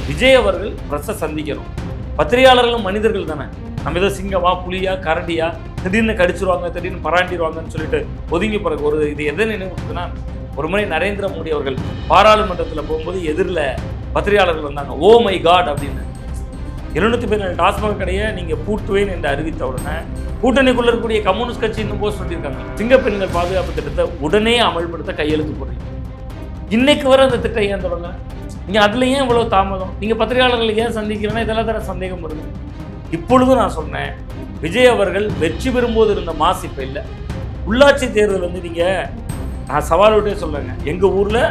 விஜய் அவர்கள் பிரஸ்ஸை சந்திக்கணும். பத்திரிகையாளர்களும் மனிதர்கள் தானே. நம்ம ஏதோ சிங்கமா புலியா கரடியா திடீர்னு கடிச்சிருவாங்க திடீர்னு பராண்டிடுவாங்கன்னு சொல்லிட்டு ஒதுங்கி பிறகு ஒரு இது எதை நினைவுனா, ஒரு முறை நரேந்திர மோடி அவர்கள் பாராளுமன்றத்தில் போகும்போது எதிரில் பத்திரிகையாளர்கள் வந்தாங்க. ஓ மை காட் அப்படின்னு. 714 டாஸ்மாக் கடையை நீங்கள் பூட்டுவேன் என்று அறிவித்த உடனே கூட்டணிக்குள்ள இருக்கக்கூடிய கம்யூனிஸ்ட் கட்சி இன்னும் போஸ்ட் சொல்லியிருக்காங்க. சிங்கப்பெண்கள் பாதுகாப்பு திட்டத்தை உடனே அமல்படுத்த கையெழுத்து போடுறீங்க. இன்னைக்கு வர அந்த திட்டம் ஏன் தொடங்க? நீங்கள் அதில் ஏன் இவ்வளோ தாமதம்? நீங்கள் பத்திரிகையாளர்கள் ஏன் சந்திக்கிறேன்னா இதெல்லாம் தர சந்தேகம் வருது. இப்பொழுதும் நான் சொன்னேன், விஜய் அவர்கள் வெற்றி பெறும்போது இருந்த மாசு இப்போ இல்லை. உள்ளாட்சி தேர்தல் வந்து நீங்கள், நான் சவால் விட்டே சொல்லுங்க, எங்கள் ஊரில்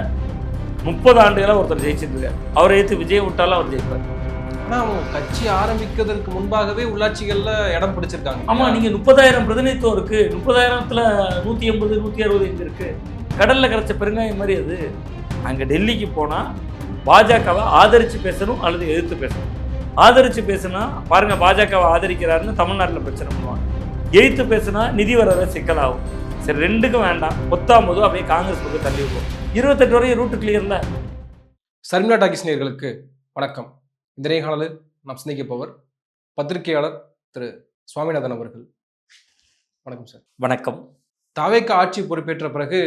30 ஆண்டுகளாக ஒருத்தர் ஜெயிச்சுட்டு இருக்காரு. அவரை ஏற்று விஜய் விட்டாலும் அவர் ஜெயிப்பார். ஆனால் அவங்க கட்சி ஆரம்பிக்கிறதுக்கு முன்பாகவே உள்ளாட்சிகளில் இடம் பிடிச்சிருக்காங்க. ஆமாம், நீங்கள் 30,000 பிரதிநிதித்துவம் இருக்குது. 30,000ல் 180 165 இருக்குது. கடலில் கரைச்ச பெருங்காயம் மாதிரி அது. அங்கே டெல்லிக்கு போனால் பாஜகவை ஆதரித்து பேசணும் அல்லது எதிர்த்து பேசணும். ஆதரித்து பேசுனா பாருங்கள், பாஜகவை ஆதரிக்கிறாருன்னு தமிழ்நாட்டில் பிரச்சனை பண்ணுவாங்க. எதிர்த்து பேசுனா நிதி வர சிக்கலாகும். சரி, ரெண்டுக்கும் வேண்டாம். 19 அப்படியே காங்கிரஸ் பக்கம் தள்ளி விடுவோம். 28 வரையும் ரூட்டு கிளியர்ல. சர்மிளா டாக்கிஸ் நேயர்களுக்கு வணக்கம். இந்த நேர்காணலில் நாம் சிந்திக்க போவர் பத்திரிகையாளர் திரு சுவாமிநாதன் அவர்கள். வணக்கம் சார். வணக்கம். தாவேக ஆட்சி பொறுப்பேற்ற பிறகு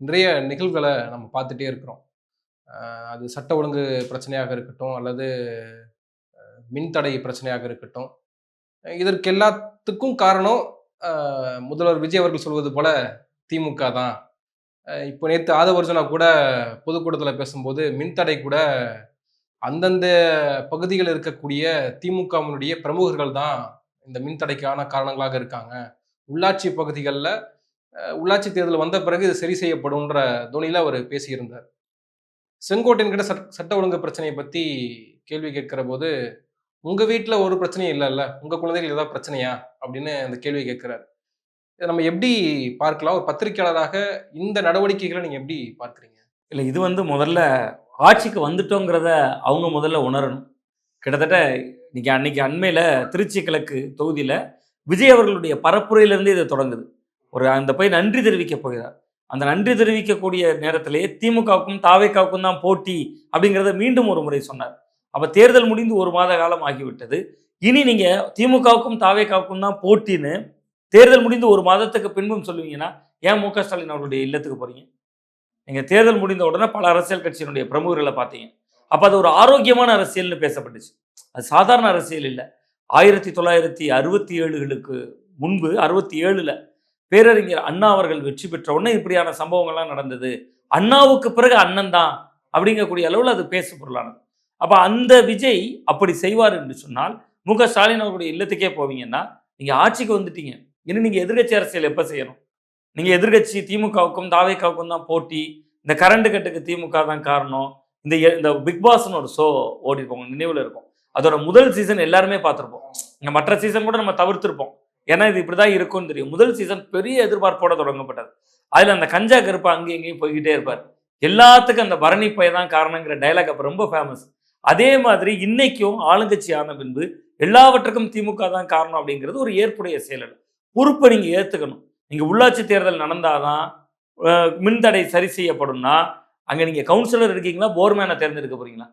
நிறைய நிகழ்வுகளை நம்ம பார்த்துட்டே இருக்கிறோம். அது சட்ட ஒழுங்கு பிரச்சனையாக இருக்கட்டும் அல்லது மின்தடை பிரச்சனையாக இருக்கட்டும், இதற்கு எல்லாத்துக்கும் காரணம் முதல்வர் விஜய் அவர்கள் சொல்வது போல திமுக தான். இப்போ நேற்று ஆதவர்ஜனா கூட பொதுக்கூட்டத்தில் பேசும்போது மின்தடை கூட அந்தந்த பகுதிகளில் இருக்கக்கூடிய திமுகவினுடைய பிரமுகர்கள் தான் இந்த மின்தடைக்கான காரணங்களாக இருக்காங்க. உள்ளாட்சி பகுதிகளில் உள்ளாட்சி தேர்தல் வந்த பிறகு இது சரி செய்யப்படும்ன்ற துணியில் அவர் பேசியிருந்தார். செங்கோட்டையன் கிட்ட சட்ட ஒழுங்கு பிரச்சனையை பற்றி கேள்வி கேட்கிற போது, உங்கள் வீட்டில் ஒரு பிரச்சனையும் இல்லைல்ல, உங்கள் குழந்தைகள் ஏதாவது பிரச்சனையா அப்படின்னு அந்த கேள்வி கேட்கிறார். இதை நம்ம எப்படி பார்க்கலாம்? ஒரு பத்திரிகையாளராக இந்த நடவடிக்கைகளை நீங்கள் எப்படி பார்க்குறீங்க? இல்லை, இது வந்து முதல்ல ஆட்சிக்கு வந்துட்டோங்கிறத அவங்க முதல்ல உணரணும். கிட்டத்தட்ட இன்னைக்கு அன்னைக்கு அண்மையில் திருச்சி கிழக்கு தொகுதியில் விஜய் அவர்களுடைய பரப்புரையிலேருந்து இது தொடங்குது. அந்த போய் நன்றி தெரிவிக்க போகிறார். அந்த நன்றி தெரிவிக்கக்கூடிய நேரத்திலேயே திமுகவுக்கும் தாவேகாவுக்கும் தான் போட்டி அப்படிங்கிறத மீண்டும் ஒரு முறை சொன்னார். அப்போ தேர்தல் முடிந்து 1 மாத காலம் ஆகிவிட்டது. இனி நீங்கள் திமுகவுக்கும் தாவேகாவுக்கும் தான் போட்டின்னு தேர்தல் முடிந்து 1 மாதத்துக்கு பின்பும் சொல்லுவீங்கன்னா ஏன் மு க ஸ்டாலின் அவர்களுடைய இல்லத்துக்கு போகிறீங்க? நீங்கள் தேர்தல் முடிந்த உடனே பல அரசியல் கட்சியினுடைய பிரமுகர்களை பார்த்தீங்க. அப்போ அது ஒரு ஆரோக்கியமான அரசியல்னு பேசப்பட்டுச்சு. அது சாதாரண அரசியல் இல்லை. 1967களுக்கு முன்பு 67ல் பேரறிஞர் அண்ணா அவர்கள் வெற்றி பெற்ற உடனே இப்படியான சம்பவங்கள்லாம் நடந்தது. அண்ணாவுக்கு பிறகு அண்ணன் தான் அப்படிங்கக்கூடிய அளவில் அது பேசு பொருளானது. அப்போ அந்த விஜய் அப்படி செய்வார் என்று சொன்னால் மு க ஸ்டாலின் அவர்களுடைய இல்லத்துக்கே போவீங்கன்னா நீங்கள் ஆட்சிக்கு வந்துட்டீங்க. இன்னும் நீங்கள் எதிர்கட்சி அரசியல் எப்போ செய்யணும்? நீங்கள் எதிர்கட்சி திமுகவுக்கும் தாவேகாவுக்கும் தான் போட்டி, இந்த கரண்ட் கட்டுக்கு திமுக தான் காரணம். இந்த பிக் பாஸ்னு ஒரு ஷோ ஓடிருப்போம், நினைவில் இருக்கும். அதோட முதல் சீசன் எல்லாருமே பார்த்துருப்போம். இங்கே மற்ற சீசன் கூட நம்ம தவிர்த்திருப்போம், ஏன்னா இது இப்படி தான் இருக்கும்னு தெரியும். முதல் சீசன் பெரிய எதிர்பார்ப்போட தொடங்கப்பட்டது. அதில் அந்த கஞ்சா கருப்பா அங்கேயும் இங்கேயும் போய்கிட்டே இருப்பார். எல்லாத்துக்கும் அந்த பரணி பை தான் காரணங்கிற டைலாக் அப்போ ரொம்ப ஃபேமஸ். அதே மாதிரி இன்னைக்கும் ஆளுங்கட்சி ஆன பின்பு எல்லாவற்றுக்கும் திமுக தான் காரணம் அப்படிங்கிறது ஒரு ஏற்புடைய செயல். பொறுப்பை நீங்கள் ஏற்றுக்கணும். நீங்கள் உள்ளாட்சி தேர்தல் நடந்தாதான் மின்தடை சரி செய்யப்படும்னா அங்கே நீங்கள் கவுன்சிலர் இருக்கீங்களா, போர்மேனை தேர்ந்தெடுக்க போறீங்களா?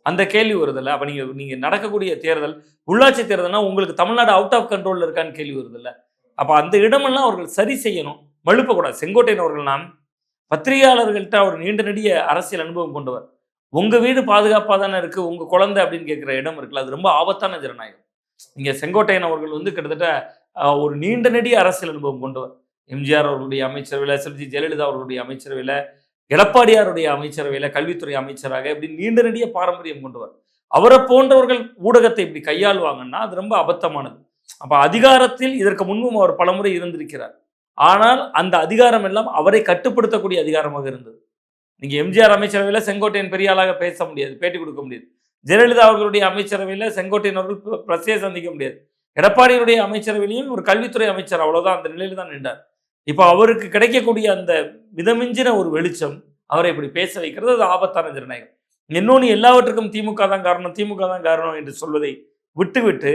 அந்த கேள்வி வருதில்ல. அப்போ நீங்கள் நடக்கக்கூடிய தேர்தல் உள்ளாட்சி தேர்தல்னா உங்களுக்கு தமிழ்நாடு அவுட் ஆஃப் கண்ட்ரோலில் இருக்கான்னு கேள்வி வருதில்ல. அப்போ அந்த இடமெல்லாம் அவர்கள் சரி செய்யணும், மழுப்பக்கூடாது. செங்கோட்டையன் அவர்கள், நான் பத்திரிகையாளர்கள்ட்ட அவர் நீண்ட நெடிய அரசியல் அனுபவம் கொண்டவர். உங்கள் வீடு பாதுகாப்பாக தானே இருக்குது, உங்கள் குழந்தை அப்படின்னு கேட்குற இடம் இருக்குல்ல, அது ரொம்ப ஆபத்தான ஜனநாயகம். நீங்கள் செங்கோட்டையன் அவர்கள் வந்து கிட்டத்தட்ட ஒரு நீண்ட நெடிய அரசியல் அனுபவம் கொண்டவர். எம்ஜிஆர் அவர்களுடைய அமைச்சரவையில், செல்வி ஜெயலலிதா அவர்களுடைய அமைச்சரவையில், எடப்பாடியாருடைய அமைச்சரவையில் கல்வித்துறை அமைச்சராக இப்படி நீண்ட நெடிய பாரம்பரியம் கொண்டவர். அவரை போன்றவர்கள் ஊடகத்தை இப்படி கையாளுவாங்கன்னா அது ரொம்ப அபத்தமானது. அப்போ அதிகாரத்தில் இதற்கு முன்பும் அவர் பலமுறை இருந்திருக்கிறார். ஆனால் அந்த அதிகாரம் எல்லாம் அவரை கட்டுப்படுத்தக்கூடிய அதிகாரமாக இருந்தது. நீங்கள் எம்ஜிஆர் அமைச்சரவையில் செங்கோட்டையன் பெரிய ஆளாக பேச முடியாது, பேட்டி கொடுக்க முடியாது. ஜெயலலிதா அவர்களுடைய அமைச்சரவையில் செங்கோட்டையன் அவர்கள் பிரச்சனையை சந்திக்க முடியாது. எடப்பாடியுடைய அமைச்சரவையிலையும் ஒரு கல்வித்துறை அமைச்சர், அவ்வளோதான், அந்த நிலையில் தான் நின்றார். இப்போ அவருக்கு கிடைக்கக்கூடிய அந்த மிதமிஞ்சின ஒரு வெளிச்சம் அவரை இப்படி பேச வைக்கிறது, அது ஆபத்தான ஜனநாயகம். இன்னொன்று, எல்லாவற்றுக்கும் திமுக தான் காரணம், திமுக தான் காரணம் என்று சொல்வதை விட்டுவிட்டு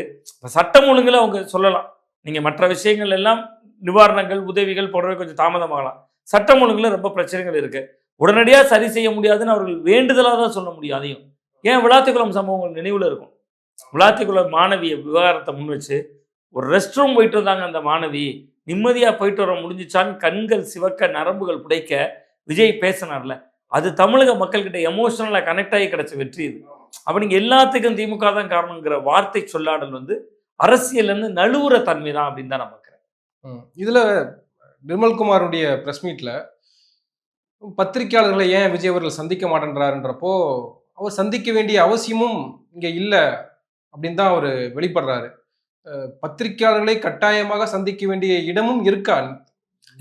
சட்டம் ஒழுங்கில் அவங்க சொல்லலாம். நீங்கள் மற்ற விஷயங்கள் எல்லாம் நிவாரணங்கள், உதவிகள் போன்றவை கொஞ்சம் தாமதமாகலாம். சட்டம் ஒழுங்கில் ரொம்ப பிரச்சனைகள் இருக்குது, உடனடியாக சரி செய்ய முடியாதுன்னு அவர்கள் வேண்டுதலாக தான் சொல்ல முடியும். அதையும் ஏன் விளாத்திக்குளம் சம்பவம் நினைவில் இருக்கும். விளாத்திக்குளம் மாணவிய விவகாரத்தை முன் வச்சு ஒரு ரெஸ்ட் ரூம் போயிட்டு வந்தாங்க அந்த மாணவி, நிம்மதியாக போயிட்டு வர முடிஞ்சிச்சான்னு கண்கள் சிவக்க நரம்புகள் புடைக்க விஜய் பேசினார்ல, அது தமிழக மக்கள்கிட்ட எமோஷனலாக கனெக்ட் ஆகி கிடைச்ச வெற்றி இது. அப்போ நீங்கள் எல்லாத்துக்கும் திமுக தான் காரணங்கிற வார்த்தை சொல்லாடல் வந்து அரசியல்னு நழுவுற தன்மை தான் அப்படின்னு தான் நான் பார்க்குறேன். இதில் நிர்மல்குமாருடைய ப்ரெஸ் மீட்டில் பத்திரிகையாளர்களை ஏன் விஜய் அவர்கள் சந்திக்க மாட்டேன்றாருன்றப்போ அவர் சந்திக்க வேண்டிய அவசியமும் இங்கே இல்லை அப்படின்னு தான் அவர் வெளிப்படுறாரு. பத்திரிகையாளர்களை கட்டாயமாக சந்திக்க வேண்டிய இடமும் இருக்கா?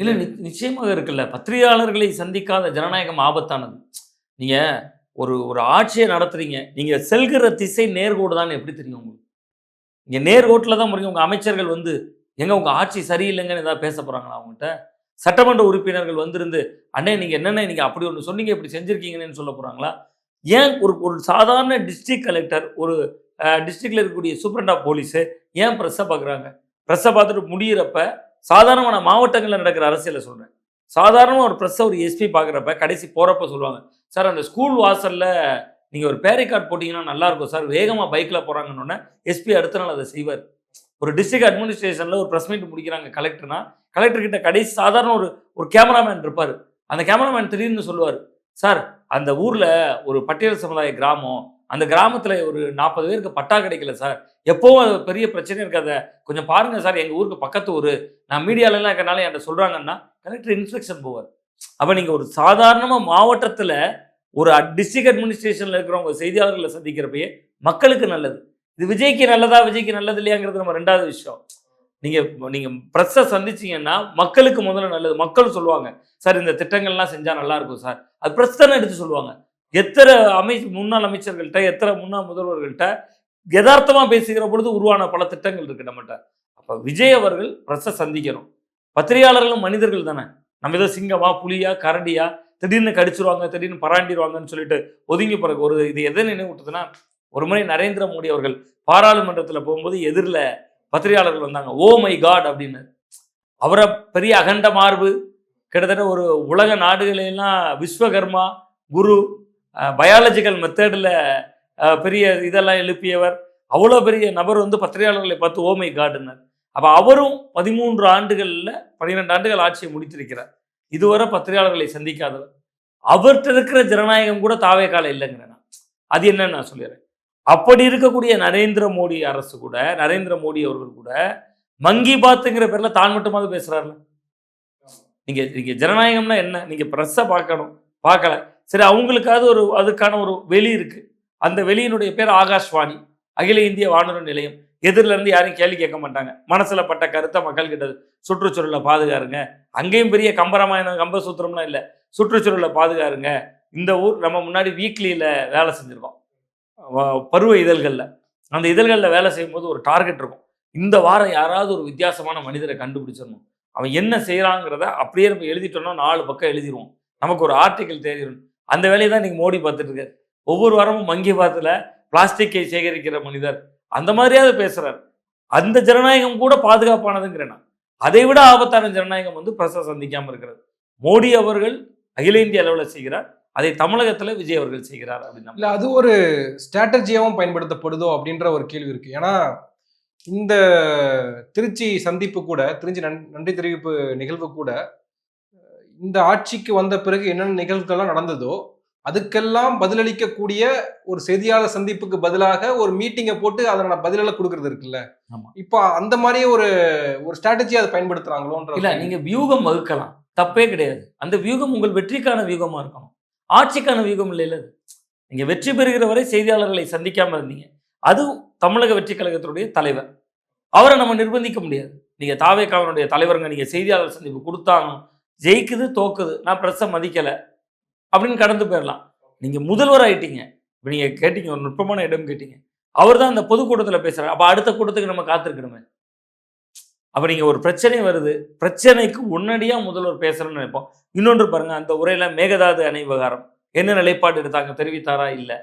இல்லை, நிச்சயமாக இருக்குல்ல. பத்திரிகையாளர்களை சந்திக்காத ஜனநாயகம் ஆபத்தானது. நீங்கள் ஒரு ஒரு ஆட்சியை நடத்துறீங்க, நீங்கள் செல்கிற திசை நேர்கோடு தான் எப்படி தெரியும் உங்களுக்கு? இங்கே நேர்கோட்டில் தான் முடியும். உங்கள் அமைச்சர்கள் வந்து எங்க உங்கள் ஆட்சி சரியில்லைங்கன்னு ஏதாவது பேச போகிறாங்களா அவங்ககிட்ட? சட்டமன்ற உறுப்பினர்கள் வந்திருந்து அண்ணே நீங்கள் என்னென்ன நீங்கள் அப்படி ஒன்று சொன்னீங்க இப்படி செஞ்சுருக்கீங்கன்னு சொல்ல போகிறாங்களா? ஏன் ஒரு ஒரு சாதாரண டிஸ்ட்ரிக்ட் கலெக்டர், ஒரு டிஸ்ட்ரிக்டில் இருக்கக்கூடிய சூப்பரண்ட் ஆஃப் போலீஸு ஏன் ப்ரெஸ்ஸை பார்க்குறாங்க? ப்ரெஸ்ஸை பார்த்துட்டு முடிகிறப்ப சாதாரணமான மாவட்டங்களில் நடக்கிற அரசியலை சொல்கிறேன். சாதாரணமாக ஒரு ப்ரெஸ்ஸை ஒரு எஸ்பி பார்க்குறப்ப கடைசி போகிறப்ப சொல்லுவாங்க, சார் அந்த ஸ்கூல் வாசலில் நீங்கள் ஒரு பேரிகார்ட் போட்டிங்கன்னா நல்லாயிருக்கும் சார், வேகமாக பைக்கில் போகிறாங்கன்னொன்னே எஸ்பி அடுத்த நாள் அதை செய்வார். ஒரு டிஸ்ட்ரிக்ட் அட்மினிஸ்ட்ரேஷனில் ஒரு ப்ரெஸ் மீட் முடிக்கிறாங்க கலெக்டர்னா, கலெக்டர்கிட்ட கடைசி சாதாரண ஒரு கேமராமேன் இருப்பார். அந்த கேமராமேன் திடீர்னு சொல்லுவார், சார் அந்த ஊரில் ஒரு பட்டியல் சமுதாய கிராமம், அந்த கிராமத்தில் ஒரு 40 பேருக்கு பட்டா கிடைக்கல சார், எப்போவும் அது பெரிய பிரச்சனை இருக்காத, கொஞ்சம் பாருங்கள் சார், எங்கள் ஊருக்கு பக்கத்து ஊர், நான் மீடியாலலாம் இருக்கனால என்கிட்ட சொல்கிறாங்கன்னா கலெக்டர் இன்ஸ்பெக்ஷன் போவார். அப்போ நீங்கள் ஒரு சாதாரணமாக மாவட்டத்தில் ஒரு டிஸ்ட்ரிக்ட் அட்மினிஸ்ட்ரேஷனில் இருக்கிறவங்க செய்தியாளர்களை சந்திக்கிறப்பயே மக்களுக்கு நல்லது. இது விஜய்க்கு நல்லதா விஜய்க்கு நல்லது இல்லையாங்கிறது நம்ம ரெண்டாவது விஷயம். நீங்கள் ப்ரெஸ்ஸை சந்திச்சிங்கன்னா மக்களுக்கு முதல்ல நல்லது. மக்கள் சொல்லுவாங்க, சார் இந்த திட்டங்கள்லாம் செஞ்சால் நல்லாயிருக்கும் சார், அது ப்ரெஸ் தானே எடுத்து சொல்லுவாங்க. எத்தனை முன்னாள் அமைச்சர்கள்ட்ட, எத்தனை முன்னாள் முதல்வர்கள்ட்ட யதார்த்தமாக பேசுகிற பொழுது உருவான பல திட்டங்கள் இருக்குது நம்மகிட்ட. அப்போ விஜய் அவர்கள் ப்ரெஸ்ஸை சந்திக்கணும். பத்திரிகையாளர்களும் மனிதர்கள் தானே. நம்ம ஏதோ சிங்கமா புலியா கரடியா திடீர்னு கடிச்சிருவாங்க, திடீர்னு பராண்டிடுவாங்கன்னு சொல்லிட்டு ஒதுங்கி பிறகு ஒரு இது எதை நினைவுட்டுதுன்னா, ஒரு முறை நரேந்திர மோடி அவர்கள் பாராளுமன்றத்தில் போகும்போது எதிரில் பத்திரிகையாளர்கள் வந்தாங்க, ஓ மை காட் அப்படின்னு. அவரை பெரிய அகண்ட மார்பு, கிட்டத்தட்ட ஒரு உலக நாடுகளெல்லாம் விஸ்வகர்மா குரு, பயாலஜிக்கல் மெத்தடில் பெரிய இதெல்லாம் எழுப்பியவர், அவ்வளோ பெரிய நபர் வந்து பத்திரிகையாளர்களை பார்த்து ஓ மை காடுன்னார். அப்போ அவரும் 13 ஆண்டுகளில் 12 ஆண்டுகள் ஆட்சியை முடித்திருக்கிறார். இதுவரை பத்திரிகையாளர்களை சந்திக்காதவர். அவர்கிட்ட இருக்கிற ஜனநாயகம் கூட தாவேக்கால இல்லைங்கிறேன். அது என்னன்னு நான் சொல்லிடுறேன். அப்படி இருக்கக்கூடிய நரேந்திர மோடி அரசு கூட, நரேந்திர மோடி அவர்கள் கூட மங்கி பாத்துங்கிற பேர்ல தான் மட்டுமாவது பேசுறாருல. நீங்க ஜனநாயகம்னா என்ன? நீங்க ப்ரெஸ்ஸை பார்க்கணும், பார்க்கல சரி, அவங்களுக்காவது ஒரு அதுக்கான ஒரு வெளி இருக்கு. அந்த வெளியினுடைய பேர் ஆகாஷ்வாணி, அகில இந்திய வானொலி நிலையம். எதிரில இருந்து யாரையும் கேள்வி கேட்க மாட்டாங்க. மனசுல பட்ட கருத்தை மக்கள் கிட்ட சுற்றுச்சூழலை பாதுகாருங்க. அங்கேயும் பெரிய கம்பராமாயணம் கம்பசூத்திரம்லாம் இல்லை, சுற்றுச்சூழலை பாதுகாருங்க. இந்த ஊர் நம்ம முன்னாடி வீக்லியில் வேலை செஞ்சுருக்கோம், பருவ இதழ்களில். அந்த இதழ்களில் வேலை செய்யும்போது ஒரு டார்கெட் இருக்கும், இந்த வாரம் யாராவது ஒரு வித்தியாசமான மனிதரை கண்டுபிடிச்சிடணும், அவன் என்ன செய்கிறாங்கிறத அப்படியே நம்ம எழுதிட்டோம்னா 4 பக்கம் எழுதிடுவோம், நமக்கு ஒரு ஆர்டிக்கல் தெரியும். அந்த வேலையை தான் நீங்கள் மோடி பார்த்துட்டு இருக்காரு. ஒவ்வொரு வாரமும் மங்கி பாத்தில் பிளாஸ்டிக்கை சேகரிக்கிற மனிதர் அந்த மாதிரியாவது பேசுகிறார். அந்த ஜனநாயகம் கூட பாதுகாப்பானதுங்கிறேன். அதை விட ஆபத்தான ஜனநாயகம் வந்து பிரச சந்திக்காமல் இருக்கிறது. மோடி அவர்கள் அகில இந்திய அளவில் செய்கிறார், அதை தமிழகத்தில் விஜய் அவர்கள் செய்கிறார் அப்படின்னா இல்லை அது ஒரு ஸ்ட்ராட்டஜியாகவும் பயன்படுத்தப்படுதோ அப்படின்ற ஒரு கேள்வி இருக்கு. ஏன்னா இந்த திருச்சி சந்திப்பு கூட, திருச்சி நன்றி தெரிவிப்பு நிகழ்வு கூட, இந்த ஆட்சிக்கு வந்த பிறகு என்னென்ன நிகழ்வுகள்லாம் நடந்ததோ அதுக்கெல்லாம் பதிலளிக்கக்கூடிய ஒரு செய்தியாளர் சந்திப்புக்கு பதிலாக ஒரு மீட்டிங்கை போட்டு அதனால பதிலெல்லாம் கொடுக்கறது இருக்குல்ல. இப்போ அந்த மாதிரியே ஒரு ஸ்ட்ராட்டஜி அதை பயன்படுத்துறாங்களோன்ற. இல்லை, நீங்க வியூகம் வகுக்கலாம், தப்பே கிடையாது. அந்த வியூகம் உங்கள் வெற்றிக்கான வியூகமா இருக்கணும், ஆட்சிக்கான வியூகம் இல்லைல்ல. நீங்க வெற்றி பெறுகிற வரை செய்தியாளர்களை சந்திக்காம இருந்தீங்க. அது தமிழக வெற்றி கழகத்தினுடைய தலைவர், அவரை நம்ம நிர்பந்திக்க முடியாது. நீங்க தாவேகாவினுடைய தலைவருங்க, நீங்க செய்தியாளர் சந்திப்பு கொடுத்தாங்க, ஜெயிக்குது தோக்குது, நான் பிரஸ்ஸை மதிக்கலை அப்படின்னு கடந்து போயிடலாம். நீங்க முதல்வர் ஆயிட்டீங்க. இப்போ நீங்க கேட்டீங்க, ஒரு நுட்பமான இடம் கேட்டீங்க, அவர் தான் அந்த பொதுக்கூட்டத்தில் பேசுறாரு. அப்போ அடுத்த கூட்டத்துக்கு நம்ம காத்திருக்கணுமே. அப்போ நீங்கள் ஒரு பிரச்சனை வருது, பிரச்சனைக்கு உடனடியாக முதல்வர் பேசுகிறேன்னு நினைப்போம். இன்னொன்று பாருங்கள், அந்த உரையில் மேகதாது அணை விவகாரம் என்ன நிலைப்பாடு எடுத்தாங்க, தெரிவித்தாரா இல்லை.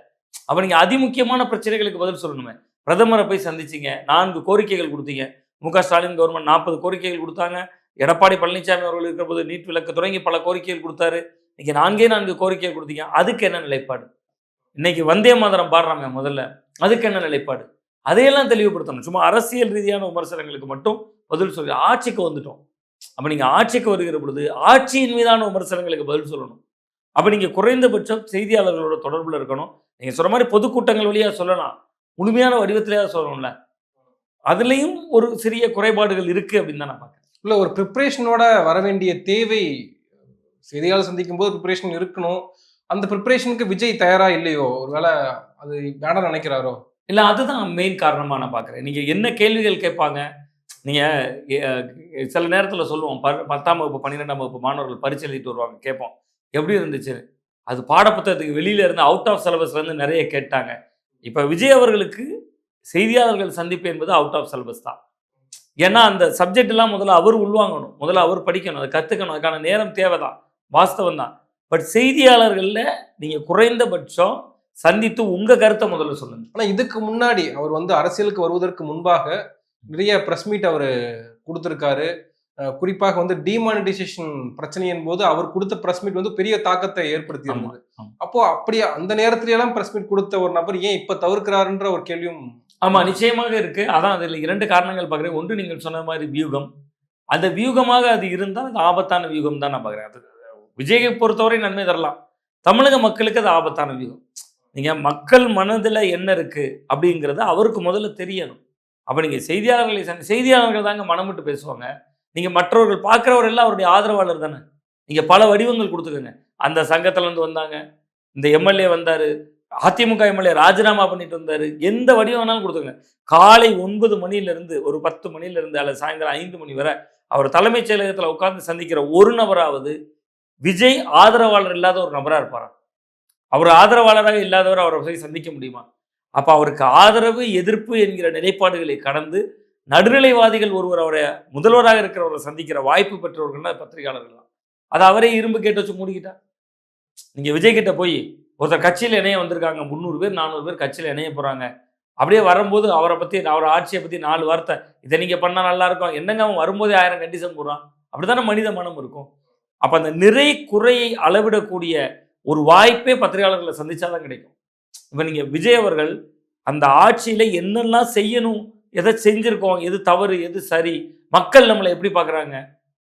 அப்போ நீங்கள் அதிமுக்கியமான பிரச்சனைகளுக்கு பதில் சொல்லணுமே. பிரதமரை போய் சந்திச்சிங்க, 4 கோரிக்கைகள் கொடுத்தீங்க. மு.க. ஸ்டாலின் கவர்மெண்ட் 40 கோரிக்கைகள் கொடுத்தாங்க. எடப்பாடி பழனிசாமி அவர்கள் இருக்கிற போது நீட் விலக்கு தொடங்கி பல கோரிக்கைகள் கொடுத்தாரு. நீங்கள் 4 கோரிக்கைகள் கொடுத்தீங்க. அதுக்கு என்ன நிலைப்பாடு? இன்னைக்கு வந்தே மாதரம் பாடுறாமே முதல்ல, அதுக்கு என்ன நிலைப்பாடு? அதையெல்லாம் தெளிவுபடுத்தணும். சும்மா அரசியல் ரீதியான விமர்சனங்களுக்கு மட்டும் பதில் சொல்லி ஆட்சிக்கு வந்துட்டோம். அப்ப நீங்க ஆட்சிக்கு வருகிற பொழுது ஆட்சியின் மீதான விமர்சனங்களுக்கு பதில் சொல்லணும். அப்ப நீங்க குறைந்தபட்சம் செய்தியாளர்களோட தொடர்புல இருக்கணும். நீங்க சொன்ன மாரி பொதுக்கூட்டங்கள் வழியா சொல்லலாம். முழுமையான வடிவத்திலேயாவது சொல்லணும்ல. அதுலயும் ஒரு சிறிய குறைபாடுகள் இருக்கு அப்படின்னு தான் நான் பார்க்கிறேன். இல்ல ஒரு ப்ரிப்பரேஷனோட வர வேண்டிய தேவை, செய்தியாளர் சந்திக்கும் போது ப்ரிப்பரேஷன் இருக்கணும். அந்த ப்ரிப்பரேஷனுக்கு விஜய் தயாரா இல்லையோ? ஒருவேளை அது வேணாம்னு நினைக்கிறாரோ? இல்ல அதுதான் மெயின் காரணமா நான் பார்க்கிறேன். நீங்க என்ன கேள்விகள் கேட்பாங்க? நீங்க சில நேரத்துல சொல்லுவோம். 10ஆம் வகுப்பு, 12ஆம் வகுப்பு மாணவர்கள் பரீட்சை எழுதிட்டு வருவாங்க. கேட்போம். எப்படி இருந்துச்சு? அது பாடப்புத்தகத்துக்கு வெளியில இருந்து அவுட் ஆஃப் சிலபஸ்ல இருந்து நெறைய கேட்டாங்க. இப்ப விஜய் அவர்களுக்கு செய்தியாளர்கள் சந்திப்பு என்பது அவுட் ஆஃப் சிலபஸ் தான். ஏன்னா, அந்த சப்ஜெக்ட் எல்லாம் முதல்ல அவர் உள்வாங்கணும். முதல்ல அவர் படிக்கணும். அத கத்துக்கணும். அதுக்கான நேரம் தேவைதான். வாஸ்தவம் தான். பட் செய்தியாளர்கள்ல நீங்க குறைந்தபட்சம் சந்தித்து உங்க கருத்த முதல்ல சொல்லுங்க. ஆனா இதுக்கு முன்னாடி அவர் வந்து அரசியலுக்கு வருவதற்கு முன்பாக நிறைய பிரஸ் மீட் அவரு குடுத்திருக்காரு. குறிப்பாக வந்து டிமானிட்டைசேஷன் பிரச்சனையின் போது அவர் கொடுத்த பிரஸ் மீட் வந்து பெரிய தாக்கத்தை ஏற்படுத்தி ஆமா, இருந்தது. ஆமா. அப்போ அப்படியே அந்த நேரத்துல எல்லாம் பிரஸ் மீட் கொடுத்த ஒரு நபர் ஏன் இப்ப தவிர்க்கிறாருன்ற ஒரு கேள்வியும் ஆமா, நிச்சயமாக இருக்கு. அதான் அதில 2 காரணங்கள் பார்க்கிறேன். ஒன்று நீங்கள் சொன்ன மாரி வியூகம். அந்த வியூகமாக அது இருந்தால் அது ஆபத்தான வியூகம் தான் நான் பார்க்கிறேன். அது விஜயை பொறுத்தவரை நன்மை தரலாம். தமிழக மக்களுக்கு அது ஆபத்தான வியூகம். நீங்க மக்கள் மனதில என்ன இருக்கு அப்படிங்கிறது அவருக்கு முதல்ல தெரியணும். அப்ப நீங்க செய்தியாளர்கள் தாங்க மனம் விட்டு பேசுவாங்க. நீங்க மற்றவர்கள் பார்க்கிறவர் எல்லாம் அவருடைய ஆதரவாளர் தானே. நீங்க பல வடிவங்கள் குடுத்துக்கங்க. அந்த சங்கத்துல இருந்து வந்தாங்க. இந்த எம்எல்ஏ வந்தாரு. அதிமுக எம்எல்ஏ ராஜினாமா பண்ணிட்டு வந்தாரு. எந்த வடிவம் வேணாலும் குடுத்துக்கங்க. காலை 9 மணியிலிருந்து ஒரு 10 மணியிலிருந்து அல்லது சாயந்தரம் 5 மணி வரை அவர் தலைமைச் செயலகத்துல உட்கார்ந்து சந்திக்கிற ஒரு நபராவது விஜய் ஆதரவாளர் இல்லாத ஒரு நபரா இருப்பாரா? அவர் ஆதரவாளராக இல்லாதவர் அவரை போய் சந்திக்க முடியுமா? அப்ப அவருக்கு ஆதரவு, எதிர்ப்பு என்கிற நிலைப்பாடுகளை கடந்து நடுநிலைவாதிகள் ஒருவர் அவரை முதல்வராக இருக்கிறவரை சந்திக்கிற வாய்ப்பு பெற்றவர்கள் பத்திரிகையாளர்கள் தான். அது அவரே இரும்பு கேட்டு வச்சு மூடிக்கிட்டா. நீங்க விஜய் கிட்ட போய் ஒருத்தர் கட்சியில் இணைய வந்திருக்காங்க, 300 பேர் 400 பேர் கட்சியில் இணைய போறாங்க. அப்படியே வரும்போது அவரை பத்தி அவர் ஆட்சியை பத்தி 4 வார்த்தை இதை நீங்க பண்ணா நல்லா இருக்கும். என்னங்க அவன் வரும்போதே 1000 கண்டிஷன் போடுறான். அப்படித்தானே மனித மனம் இருக்கும். அப்ப அந்த நிறை குறையை அளவிடக்கூடிய ஒரு வாய்ப்பே பத்திரிகையாளர்களை சந்திச்சாதான் கிடைக்கும். இப்ப நீங்க விஜய் அவர்கள் அந்த ஆட்சியில என்னெல்லாம் செய்யணும், எதை செஞ்சிருக்கோம், எது தவறு, எது சரி, மக்கள் நம்மளை எப்படி பார்க்குறாங்க.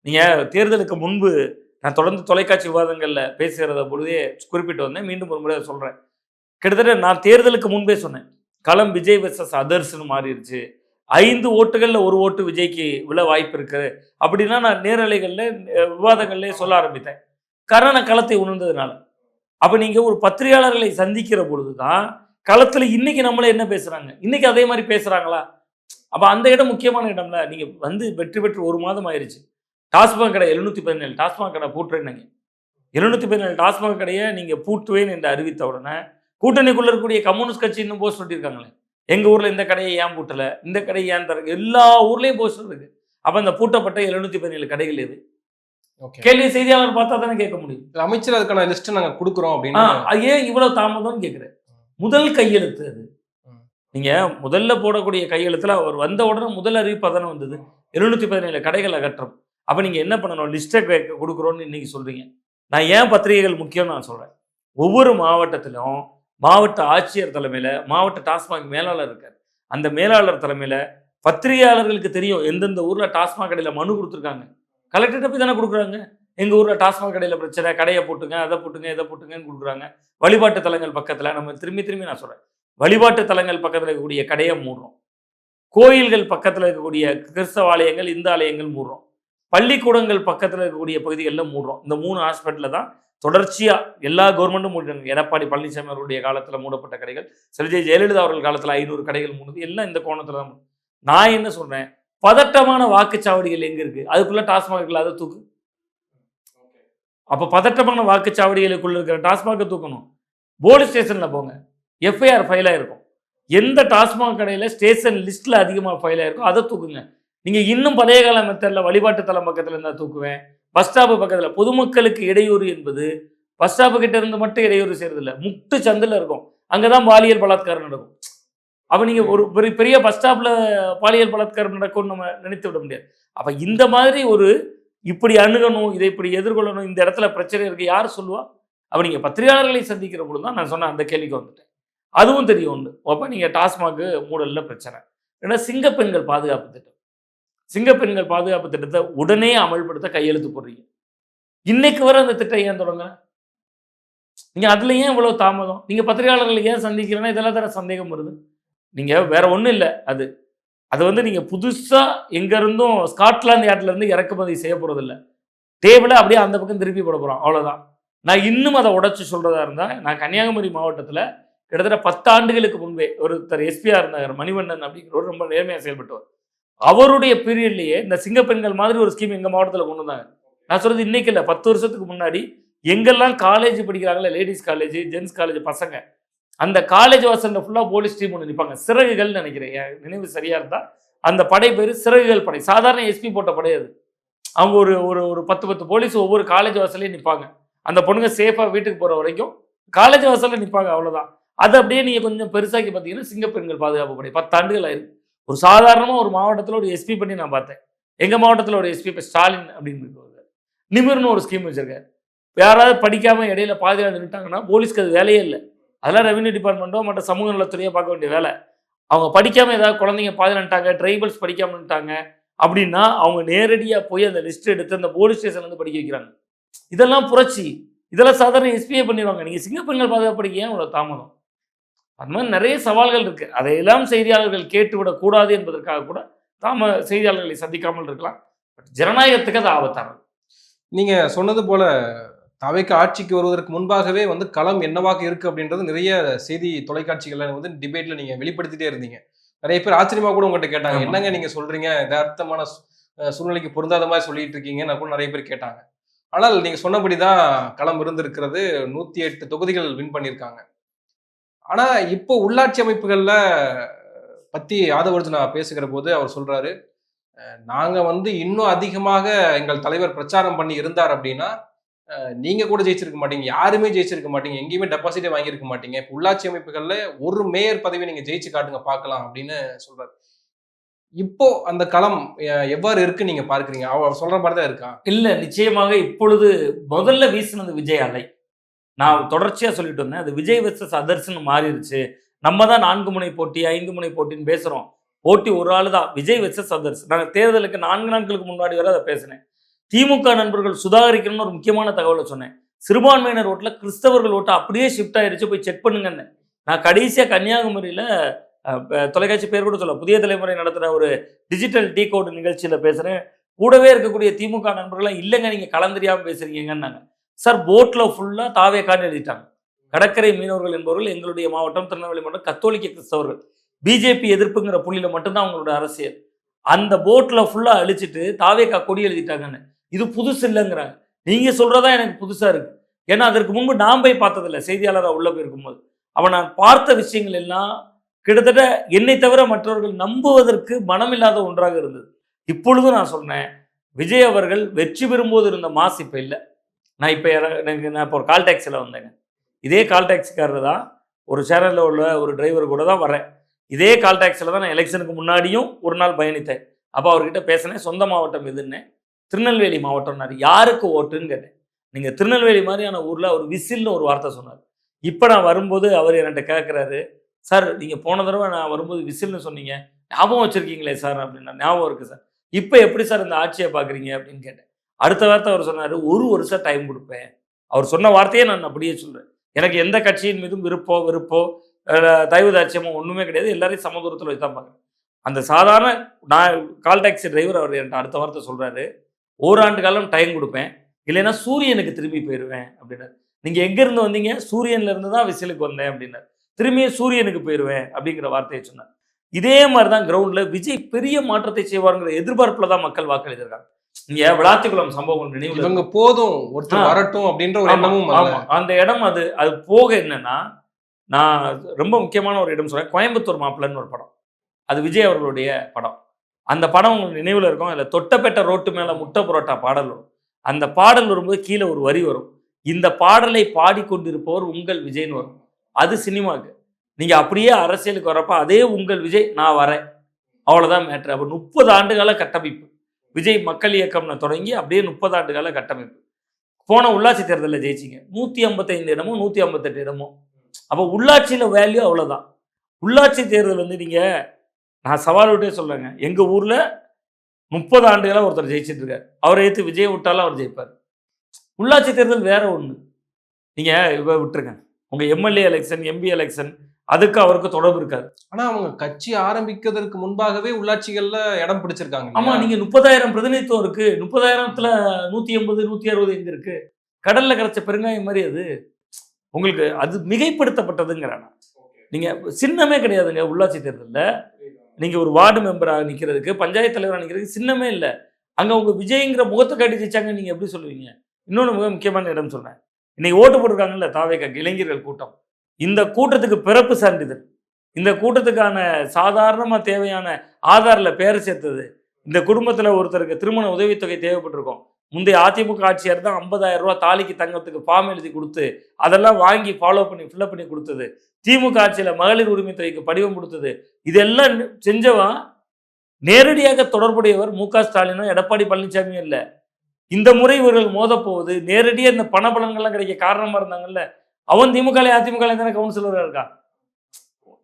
நீங்க தேர்தலுக்கு முன்பு நான் தொடர்ந்து தொலைக்காட்சி விவாதங்கள்ல பேசுகிறத பொழுதே குறிப்பிட்டு வந்தேன். மீண்டும் ஒரு முறை சொல்றேன். கிட்டத்தட்ட நான் தேர்தலுக்கு முன்பே சொன்னேன். களம் விஜய் வெர்சஸ் அதர்ஸ்னு மாறிடுச்சு. 5 ஓட்டுகள்ல 1 ஓட்டு விஜய்க்கு விழ வாய்ப்பு இருக்கு. அப்படின்னா நான் நேரலைகள்ல விவாதங்கள்லேயே சொல்ல ஆரம்பித்தேன். காரணம் களத்தை உணர்ந்ததுனால. அப்ப நீங்க ஒரு பத்திரிகையாளர்களை சந்திக்கிற பொழுது தான் களத்துல இன்னைக்கு நம்மள என்ன பேசுறாங்க, இன்னைக்கு அதே மாதிரி பேசுறாங்களா? அப்ப அந்த இடம் முக்கியமான இடம்ல. நீங்க வந்து வெற்றி பெற்று 1 மாதம் ஆயிருச்சு. டாஸ்மாக் கடை 717 டாஸ்மாக் கடை பூட்டுறேன்னீங்க. 717 டாஸ்மாக் கடையை நீங்க பூட்டுவேன் என்று அறிவித்த உடனே கூட்டணிக்குள்ள இருக்கக்கூடிய கம்யூனிஸ்ட் கட்சி இன்னும் போஸ்ட் ஒட்டியிருக்காங்களே. எங்க ஊர்ல இந்த கடையை ஏன் பூட்டல, இந்த கடையை ஏன் தரங்க, எல்லா ஊர்லயும் போஸ்டர் இருக்கு. அப்ப அந்த பூட்டப்பட்ட 717 கடைகள் எது? கேள்வி செய்தியாளர் பார்த்தா தானே கேட்க முடியும். அமைச்சர் அதுக்கான லிஸ்ட் நாங்க கொடுக்குறோம் அப்படின்னு. ஏன் இவ்வளவு தாமதம்னு கேட்கிறேன். முதல் கையெழுத்து அது. நீங்க முதல்ல போடக்கூடிய கையெழுத்துல அவர் வந்த உடனே முதல் அறிவிப்பு தானே வந்தது. 717 கடைகள் அகற்றம். அப்ப நீங்க என்ன பண்ணணும், லிஸ்ட்டை கொடுக்குறோன்னு இன்னைக்கு சொல்றீங்க. நான் ஏன் பத்திரிகைகள் முக்கியம்னு நான் சொல்றேன். ஒவ்வொரு மாவட்டத்திலும் மாவட்ட ஆட்சியர் தலைமையில மாவட்ட டாஸ்மாக் மேலாளர் இருக்கார். அந்த மேலாளர் தலைமையில பத்திரிகையாளர்களுக்கு தெரியும் எந்தெந்த ஊர்ல டாஸ்மாக் கடையில மனு கொடுத்துருக்காங்க. கலெக்டர்கிட்ட போய் தானே கொடுக்குறாங்க. எங்க ஊர்ல டாஸ்மாக் கடையில பிரச்சனை, கடையை போட்டுங்க, அதை போட்டுங்க, இதை போட்டுங்கன்னு கொடுக்குறாங்க. வழிபாட்டு தலங்கள் பக்கத்துல நம்ம திரும்பி நான் சொல்றேன். வழிபாட்டு தலங்கள் பக்கத்துல இருக்கக்கூடிய கடையை மூடுறோம். கோயில்கள் பக்கத்துல இருக்கக்கூடிய கிறிஸ்தவ ஆலயங்கள், இந்து ஆலயங்கள் மூடுறோம். பள்ளிக்கூடங்கள் பக்கத்துல இருக்கக்கூடிய பகுதிகளில் மூடுறோம். இந்த 3 ஹாஸ்பிட்டலில் தான் தொடர்ச்சியா எல்லா கவர்மெண்ட்டும் மூடிட்டாங்க. எடப்பாடி பழனிசாமி அவருடைய காலத்துல மூடப்பட்ட கடைகள், செல்வி ஜெயலலிதா அவர்கள் காலத்துல 500 கடைகள் மூடுது. எல்லாம் இந்த கோணத்துல தான். நான் என்ன சொல்றேன், பதட்டமான வாக்குச்சாவடிகள் எங்க இருக்கு, அதுக்குள்ள டாஸ்மாக் இல்லாத தூக்கு. அப்ப பதட்டமான வாக்குச்சாவடிகளுக்குள்ள இருக்கிற டாஸ்மாக தூக்கணும். போலீஸ் ஸ்டேஷன்ல போங்க, எஃப்ஐஆர் ஃபைல் ஆயிருக்கும். எந்த டாஸ்மாக் கடையில ஸ்டேஷன் லிஸ்ட்ல அதிகமாக ஃபைல் ஆயிருக்கும் அதை தூக்குங்க. நீங்க இன்னும் பழைய கால மெத்தட்ல வழிபாட்டு தலம் பக்கத்துல இருந்தா தூக்குவேன். பஸ் ஸ்டாப்பு பக்கத்துல பொதுமக்களுக்கு இடையூறு என்பது பஸ் ஸ்டாப்பு கிட்ட இருந்து மட்டும் இடையூறு செய்யறது இல்லை, முட்டு சந்தில் இருக்கும். அங்கதான் பாலியல் பலாத்காரம் நடக்கும். அப்ப நீங்க ஒரு பெரிய பஸ் ஸ்டாப்ல பாலியல் பலாத்காரம் நடக்கும்னு நம்ம நினைத்து விட முடியாது. அப்ப இந்த மாதிரி ஒரு இப்படி அணுகணும், இதை இப்படி எதிர்கொள்ளணும், இந்த இடத்துல பிரச்சனை இருக்கு யார் சொல்லுவா? அப்போ நீங்கள் பத்திரிகையாளர்களை சந்திக்கிற பொழுது தான் நான் சொன்ன அந்த கேள்விக்கு வந்துட்டேன். அதுவும் தெரியும் ஒன்று. அப்போ நீங்கள் டாஸ்மாக் மூடலில் பிரச்சனை. ஏன்னா சிங்கப்பெண்கள் பாதுகாப்பு திட்டம், சிங்கப்பெண்கள் பாதுகாப்பு திட்டத்தை உடனே அமல்படுத்த கையெழுத்து போடுறீங்க. இன்னைக்கு வர அந்த திட்டம் ஏன் தொடங்க? நீங்கள் அதில் ஏன் இவ்வளோ தாமதம்? நீங்கள் பத்திரிகையாளர்களை ஏன் சந்திக்கிறேன்னா இதெல்லாம் தர சந்தேகம் வருது. நீங்கள் வேற ஒன்றும் இல்லை. அது வந்து நீங்கள் புதுசாக எங்கேருந்தும் ஸ்காட்லாந்து யார்ட்லேருந்து இறக்குமதி செய்ய போகிறது இல்லை. டேபிளை அப்படியே அந்த பக்கம் திருப்பி போட போகிறோம், அவ்வளோதான். நான் இன்னும் அதை உடச்சி சொல்கிறதா இருந்தால், நான் கன்னியாகுமரி மாவட்டத்தில் கிட்டத்தட்ட 10 ஆண்டுகளுக்கு முன்பே ஒருத்தர் எஸ்பியாக இருந்தார், மணிவண்ணன் அப்படிங்கிறவர், ரொம்ப நேர்மையாக செயல்பட்டவர். அவருடைய பீரியட்லேயே இந்த சிங்கப்பெண்கள் மாதிரி ஒரு ஸ்கீம் எங்கள் மாவட்டத்தில் கொண்டு வந்தாங்க. நான் சொல்கிறது இன்றைக்கி இல்லை, 10 வருஷத்துக்கு முன்னாடி. எங்கெல்லாம் காலேஜ் படிக்கிறாங்களே, லேடிஸ் காலேஜ், ஜென்ஸ் காலேஜ் பசங்க, அந்த காலேஜ் வாசலில் ஃபுல்லாக போலீஸ் டீம் ஒன்று நிற்பாங்க. சிறகுகள் நினைக்கிறேன், என் நினைவு சரியாக இருந்தால் அந்த படை பேர் சிறகுகள் படை. சாதாரண எஸ்பி போட்ட படை அது. அவங்க ஒரு ஒரு ஒரு 10 போலீஸ் ஒவ்வொரு காலேஜ் வாசலையும் நிற்பாங்க. அந்த பொண்ணுங்க சேஃபாக வீட்டுக்கு போகிற வரைக்கும் காலேஜ் வாசலில் நிற்பாங்க, அவ்வளோதான். அது அப்படியே நீங்கள் கொஞ்சம் பெருசாக்கி பார்த்தீங்கன்னா சிங்கப்பெண்கள் பாதுகாப்பு படை 10 ஆண்டுகள் ஆயிருக்கு. ஒரு சாதாரணமாக ஒரு மாவட்டத்தில் ஒரு எஸ்பி பண்ணி நான் பார்த்தேன். எங்கள் மாவட்டத்தில் ஒரு எஸ்பி இப்போ ஸ்டாலின் அப்படின்னு இருக்காரு. நிமிர்னு ஒரு ஸ்கீம் வச்சுருக்காரு. யாராவது படிக்காமல் இடையில பாதியாக நின்றுட்டாங்கன்னா போலீஸ்க்கு அது வேலையே இல்லை. அதெல்லாம் ரெவன்யூ டிபார்ட்மெண்ட்டோ மற்ற சமூக நலத்துறையோ பார்க்க வேண்டிய வேலை. அவங்க படிக்காமல் ஏதாவது குழந்தைங்க பாதியிட்டாங்க, ட்ரைபல்ஸ் படிக்காமட்டாங்க அப்படின்னா அவங்க நேரடியாக போய் அந்த லிஸ்ட் எடுத்து அந்த போலீஸ் ஸ்டேஷன்லேருந்து படிக்க வைக்கிறாங்க. இதெல்லாம் புரட்சி. இதெல்லாம் சாதாரண எஸ்பியே பண்ணிடுவாங்க. நீங்கள் சிங்கப்பெண்கள் பாதுகாப்பு படிக்க ஏன் இவ்வளோ தாமதம்? அது மாதிரி நிறைய சவால்கள் இருக்குது. அதையெல்லாம் செய்தியாளர்கள் கேட்டுவிடக்கூடாது என்பதற்காக கூட செய்தியாளர்களை சந்திக்காமல் இருக்கலாம். பட் ஜனநாயகத்துக்கு அது ஆபத்தானது. நீங்கள் சொன்னது போல தவைக்கு ஆட்சிக்கு வருவதற்கு முன்பாகவே வந்து களம் என்னவாக இருக்கு அப்படின்றது நிறைய செய்தி தொலைக்காட்சிகளை வந்து டிபேட்ல நீங்க வெளிப்படுத்திட்டே இருந்தீங்க. நிறைய பேர் ஆச்சரியமா கூட உங்கள்கிட்ட கேட்டாங்க, என்னங்க நீங்க சொல்றீங்க, யதார்த்தமான சூழ்நிலைக்கு பொருந்தாத மாதிரி சொல்லிட்டு இருக்கீங்க நான் கூட நிறைய பேர் கேட்டாங்க. ஆனால் நீங்க சொன்னபடிதான் களம் இருந்திருக்கிறது. 108 தொகுதிகள் வின் பண்ணியிருக்காங்க. ஆனா இப்போ உள்ளாட்சி அமைப்புகள்ல பத்தி ஆதவர்ஜுனா பேசுகிற போது அவர் சொல்றாரு, நாங்க வந்து இன்னும் அதிகமாக எங்கள் தலைவர் பிரச்சாரம் பண்ணி இருந்தார் அப்படின்னா நீங்க கூட ஜெயிச்சிருக்க மாட்டீங்க, யாருமே ஜெயிச்சிருக்க மாட்டீங்க, எங்கேயுமே டெபாசிட்டே வாங்கியிருக்க மாட்டீங்க. இப்போ உள்ளாட்சி அமைப்புகள்ல ஒரு மேயர் பதவி நீங்க ஜெயிச்சு காட்டுங்க பார்க்கலாம் அப்படின்னு சொல்றாரு. இப்போ அந்த களம் எவ்வாறு இருக்கு நீங்க பார்க்குறீங்க? அவர் சொல்ற மாதிரி தான் இருக்கா? இல்ல, நிச்சயமாக இப்பொழுது முதல்ல வீசினது விஜய் அலை. நான் தொடர்ச்சியா சொல்லிட்டு வந்தேன், அது விஜய் வெர்சஸ் அதர்ஸ்னு மாறிடுச்சு. நம்ம தான் 4 முனை போட்டி 5 முனை போட்டின்னு பேசுறோம். போட்டி ஒரு ஆளு தான், விஜய் வெர்சஸ் அதர்ஸ். நான் தேர்தலுக்கு 4 நாட்களுக்கு முன்னாடி வரை அதை பேசினேன். திமுக நண்பர்கள் சுதாகரிக்கணும்னு ஒரு முக்கியமான தகவலை சொன்னேன். சிறுபான்மையினர் ஓட்டில் கிறிஸ்தவர்கள் ஓட்டு அப்படியே ஷிஃப்ட் ஆயிடுச்சு, போய் செக் பண்ணுங்கன்னு. நான் கடைசியாக கன்னியாகுமரியில் தொலைக்காட்சி பேர் கூட சொல்ல, புதிய தலைமுறை நடத்துகிற ஒரு டிஜிட்டல் டீ கோட் நிகழ்ச்சியில் பேசுகிறேன். கூடவே இருக்கக்கூடிய திமுக நண்பர்கள்லாம் இல்லைங்க நீங்கள் கலந்தறியாமல் பேசுகிறீங்கன்னாங்க. சார் போட்டில் ஃபுல்லாக தாவேக்கான்னு எழுதிட்டாங்க. கடற்கரை மீனவர்கள் என்பவர்கள் எங்களுடைய மாவட்டம் திருநெல்வேலி மாவட்டம் கத்தோலிக்க கிறிஸ்தவர்கள். பிஜேபி எதிர்ப்புங்கிற புள்ளியில் மட்டும்தான் அவங்களோட அரசியல். அந்த போட்டில் ஃபுல்லாக அழிச்சிட்டு தாவேக்கா கொடி எழுதிட்டாங்கன்னு. இது புதுசு இல்லைங்கிறாங்க. நீங்கள் சொல்கிறதா எனக்கு புதுசாக இருக்குது. ஏன்னா அதற்கு முன்பு நான் போய் பார்த்ததில்லை, செய்தியாளராக உள்ளே போயிருக்கும்போது. அவன் நான் பார்த்த விஷயங்கள் எல்லாம் கிட்டத்தட்ட என்னை தவிர மற்றவர்கள் நம்புவதற்கு மனமில்லாத ஒன்றாக இருந்தது. இப்பொழுதும் நான் சொன்னேன், விஜய் அவர்கள் வெற்றி பெறும்போது இருந்த மாஸ் இப்போ இல்லை. நான் இப்போ ஒரு கால் டாக்ஸியில் வந்தேங்க. இதே கால் டாக்ஸிக்காரர் தான், ஒரு சேனலில் உள்ள ஒரு டிரைவர் கூட தான் வரேன். இதே கால் டாக்ஸியில் தான் நான் எலெக்ஷனுக்கு முன்னாடியும் ஒரு நாள் பயணித்தேன். அப்போ அவர்கிட்ட பேசினேன், சொந்த மாவட்டம் எதுன்னு. திருநெல்வேலி மாவட்டம்னாரு. யாருக்கு ஓட்டுன்னு கேட்டேன். நீங்கள் திருநெல்வேலி மாதிரியான ஊரில் ஒரு விசில்னு ஒரு வார்த்தை சொன்னார். இப்போ நான் வரும்போது அவர் என்கிட்ட கேட்குறாரு, சார் நீங்கள் போன தடவை நான் வரும்போது விசில்னு சொன்னீங்க, ஞாபகம் வச்சுருக்கீங்களே சார் அப்படின்னா. ஞாபகம் இருக்குது சார். இப்போ எப்படி சார் இந்த ஆட்சியை பார்க்குறீங்க அப்படின்னு கேட்டேன். அடுத்த வார்த்தை அவர் சொன்னார், 1 வருஷம் டைம் கொடுப்பேன். அவர் சொன்ன வார்த்தையே நான் அப்படியே சொல்கிறேன். எனக்கு எந்த கட்சியின் மீதும் வெறுப்போ தயவு தாட்சியமோ ஒன்றுமே கிடையாது. எல்லாரையும் சமதூரத்தில் வச்சு தான் பார்க்குறேன். அந்த சாதாரண நான் கால் டாக்ஸி டிரைவர் அவர் என்கிட்ட அடுத்த வார்த்தை சொல்கிறாரு, ஓராண்டு காலம் டைம் கொடுப்பேன், இல்லைன்னா சூரியனுக்கு திரும்பி போயிடுவேன் அப்படின்னாரு. நீங்கள் எங்கேருந்து வந்தீங்க? சூரியன்லேருந்து தான் விசிலுக்கு வந்தேன் அப்படின்னாரு. திரும்பியும் சூரியனுக்கு போயிடுவேன் அப்படிங்கிற வார்த்தையை சொன்னார். இதே மாதிரி தான் கிரவுண்டில் விஜய் பெரிய மாற்றத்தை செய்வாருங்கிற எதிர்பார்ப்பில் தான் மக்கள் வாக்களித்திருக்காங்க. இங்கே விளாத்திக்குளம் சம்பவம் நினைவு இவங்க போதும் ஒருத்தர் வரட்டும் அப்படின்ற ஒரு எண்ணமும் அந்த இடம். அது போக என்னன்னா, நான் ரொம்ப முக்கியமான ஒரு இடம் சொல்றேன். கோயம்புத்தூர் மாப்பிள்ளைன்னு ஒரு படம், அது விஜய் அவர்களுடைய படம். அந்த படம் உங்களுக்கு நினைவில் இருக்கும். அதில் தொட்டப்பெட்ட ரோட்டு மேலே முட்டை புரோட்டா பாடல் வரும். அந்த பாடல் வரும்போது கீழே ஒரு வரி வரும், இந்த பாடலை பாடிக்கொண்டிருப்பவர் உங்கள் விஜய்னு வரும். அது சினிமாவுக்கு. நீங்கள் அப்படியே அரசியலுக்கு வரப்போ அதே உங்கள் விஜய் நான் வரேன், அவ்வளோதான் மேட்ரு. அப்போ 30 ஆண்டுகால கட்டமைப்பு. விஜய் மக்கள் இயக்கம்னு தொடங்கி அப்படியே 30 ஆண்டுகால கட்டமைப்பு. போன உள்ளாட்சி தேர்தலில் ஜெயிச்சிங்க 155 இடமோ 158 இடமோ. அப்போ உள்ளாட்சியில் வேல்யூ அவ்வளோதான். உள்ளாட்சி தேர்தல் வந்து நீங்கள், நான் சவால் விட்டே சொல்கிறேங்க, எங்கள் ஊரில் 30 ஆண்டுகளாக ஒருத்தர் ஜெயிச்சிட்டு இருக்காரு. அவரை ஏற்று விஜய் விட்டாலும் அவர் ஜெயிப்பார். உள்ளாட்சி தேர்தல் வேற ஒன்று. நீங்கள் இப்போ விட்டுருங்க, உங்கள் எம்எல்ஏ எலெக்ஷன், எம்பி எலெக்ஷன், அதுக்கு அவருக்கு தொடர்பு இருக்காது. ஆனா அவங்க கட்சி ஆரம்பிக்கிறதுக்கு முன்பாகவே உள்ளாட்சிகள்ல இடம் பிடிச்சிருக்காங்க. ஆமா, நீங்க 30,000 பிரதிநிதித்துவம் இருக்கு. 30,000த்துல 180, 160 எங்க இருக்கு? கடல்ல கரைச்ச பெருங்காயம் மாதிரி அது. உங்களுக்கு அது மிகைப்படுத்தப்பட்டதுங்கிறாங்க. நீங்க சின்னமே கிடையாதுங்க உள்ளாட்சி தேர்தலில். நீங்க ஒரு வார்டு மெம்பராக நிற்கிறதுக்கு, பஞ்சாயத்து தலைவராக நிற்கிறதுக்கு சின்னமே இல்லை. அங்க உங்க விஜய்ங்கிற முகத்தை காட்டி ஜெயிச்சாங்க, நீங்க எப்படி சொல்லுவீங்க? இன்னொன்று மிக முக்கியமான இடம் சொல்றேன். இன்னைக்கு ஓட்டு போட்டிருக்காங்கல்ல தாவேகா இளைஞர்கள் கூட்டம், இந்த கூட்டத்துக்கு பிறப்பு சான்றிதழ், இந்த கூட்டத்துக்கான சாதாரணமாக தேவையான ஆதாரில் பேரை சேர்த்தது, இந்த குடும்பத்தில் ஒருத்தருக்கு திருமண உதவித்தொகை தேவைப்பட்டிருக்கும். முந்தைய அதிமுக ஆட்சியர் தான் 50,000 ரூபா தாலிக்கு தங்கத்துக்கு ஃபார்ம் எழுதி கொடுத்து அதெல்லாம் வாங்கி ஃபாலோ பண்ணி ஃபில்அப் பண்ணி கொடுத்தது. திமுக ஆட்சியில் மகளிர் உரிமைத்துறைக்கு படிவம் கொடுத்தது. இதெல்லாம் செஞ்சவன் நேரடியாக தொடர்புடையவர் மு.க. ஸ்டாலினோ எடப்பாடி பழனிசாமியும் இல்லை. இந்த முறை இவர்கள் மோதப்போவது நேரடியாக இந்த பணபலன்கள்லாம் கிடைக்க காரணமாக இருந்தாங்கல்ல, அவன் திமுக அதிமுக தானே கவுன்சிலராக இருக்கான்.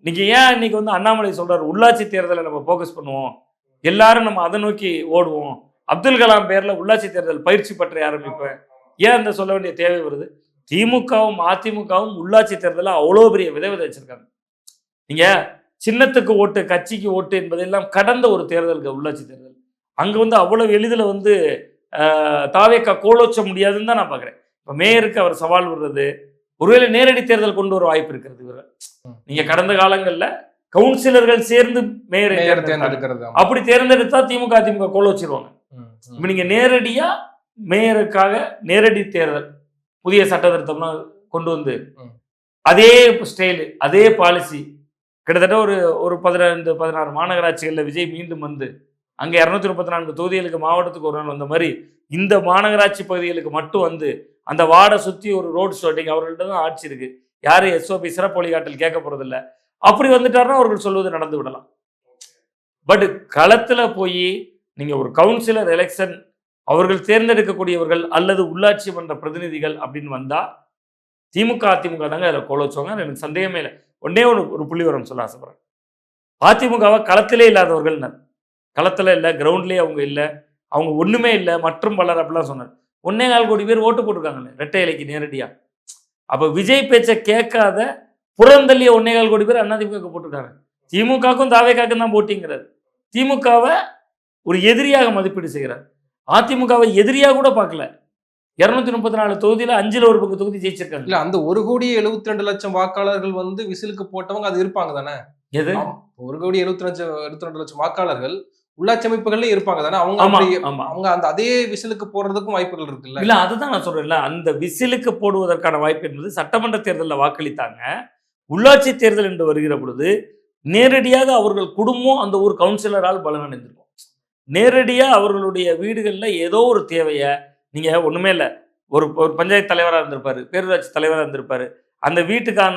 நீங்க ஏன் இன்னைக்கு வந்து அண்ணாமலை சொல்றாரு உள்ளாட்சி தேர்தலை நம்ம ஃபோக்கஸ் பண்ணுவோம், எல்லாரும் நம்ம அதை நோக்கி ஓடுவோம், அப்துல் கலாம் பேர்ல உள்ளாட்சி தேர்தல் பயிற்சி பற்றி ஆரம்பிப்பேன், ஏன் அந்த சொல்ல வேண்டிய தேவை வருது? திமுகவும் அதிமுகவும் உள்ளாட்சி தேர்தலை அவ்வளோ பெரிய விதை வச்சிருக்காங்க. நீங்க சின்னத்துக்கு ஓட்டு கட்சிக்கு ஓட்டு என்பதெல்லாம் கடந்த ஒரு தேர்தலுக்கு உள்ளாட்சி தேர்தல். அங்க வந்து அவ்வளவு எளிதில் வந்து தாவேக்கா கோலோச்ச முடியாதுன்னு தான் நான் பார்க்குறேன். இப்போ மேயருக்கு அவர் சவால் விடுறது, ஒருவேளை நேரடி தேர்தல் கொண்டு வர வாய்ப்பு இருக்கிறது. இவர்கள் நீங்க கடந்த காலங்களில் கவுன்சிலர்கள் சேர்ந்து மேயரை தேர்ந்தெடுக்கிறது, அப்படி தேர்ந்தெடுத்தா திமுக அதிமுக கோல வச்சிருவாங்க. இப்போ நீங்க நேரடியா மேயருக்காக நேரடி தேர்தல் புதிய சட்ட திருத்தம்லாம் கொண்டு வந்து அதே ஸ்டைலு அதே பாலிசி கிட்டத்தட்ட ஒரு 15-16 மாநகராட்சிகளில் விஜய் மீண்டும் வந்து அங்கே 234 தொகுதிகளுக்கு மாவட்டத்துக்கு ஒரு நாள் வந்த மாதிரி இந்த மாநகராட்சி பகுதிகளுக்கு மட்டும் வந்து அந்த வார்டை சுற்றி ஒரு ரோடு ஷோட்டிங் அவர்கள்ட்ட தான் ஆட்சி இருக்கு. யாரும் எஸ்ஓபி சிறப்பு வழிகாட்டல் கேட்க போறதில்லை. அப்படி வந்துட்டாருன்னா அவர்கள் சொல்வது நடந்து விடலாம். பட் களத்தில் போய் நீங்கள் ஒரு கவுன்சிலர் எலெக்ஷன் அவர்கள் தேர்ந்தெடுக்கக்கூடியவர்கள் அல்லது உள்ளாட்சி மன்ற பிரதிநிதிகள் அப்படின்னு வந்தால் திமுக அதிமுக தாங்க அதில் கோல வச்சுவாங்க. எனக்கு சந்தேகமே இல்லை. ஒன்றே ஒரு புள்ளிவரம் சொல்ல ஆசைப்படுறேன். அதிமுகவை களத்திலே இல்லாதவர்கள், களத்தில் இல்லை, கிரவுண்ட்லேயே அவங்க இல்லை, அவங்க ஒன்றுமே இல்லை மற்றும் பலர் அப்படிலாம் சொன்னார். 1.25 கோடி பேர் ஓட்டு போட்டிருக்காங்கல்ல ரெட்டை இலைக்கு நேரடியாக. அப்போ விஜய் பேச்சை கேட்காத புறந்தள்ளிய 1.25 கோடி பேர் அதிமுக போட்டிருக்காங்க. திமுகவுக்கும் தாவேக்காக்கும் தான் போட்டிங்கிறார். திமுகவை ஒரு எதிரியாக மதிப்பீடு செய்கிறார். அதிமுகவை எதிரியாக கூட பார்க்கல. 234 தொகுதியில் 5ல் ஒரு பங்கு தொகுதி ஜெயிச்சிருக்காங்க. இல்ல அந்த 1,72,00,000 வாக்காளர்கள் வந்து விசிலுக்கு போட்டவங்க அது இருப்பாங்க தானே? எது 1,72,00,000 வாக்காளர்கள் உள்ளாட்சி அமைப்புகள்ல இருப்பாங்க தானே? அவங்க அவங்க அந்த அதே விசிலுக்கு போடுறதுக்கும் வாய்ப்புகள் இருக்குல்ல? இல்ல அதுதான் நான் சொல்றேன்ல, அந்த விசிலுக்கு போடுவதற்கான வாய்ப்பு என்பது சட்டமன்ற தேர்தலில் வாக்களித்தாங்க. உள்ளாட்சி தேர்தல் என்று வருகிற பொழுது நேரடியாக அவர்கள் குடும்பம் அந்த ஒரு கவுன்சிலரால் பலனடைந்திருக்கும். நேரடியாக அவர்களுடைய வீடுகளில் ஏதோ ஒரு தேவையை, நீங்கள் ஒன்றுமே இல்லை, ஒரு பஞ்சாயத்து தலைவராக இருந்திருப்பார், பேரூராட்சி தலைவராக இருந்திருப்பார், அந்த வீட்டுக்கான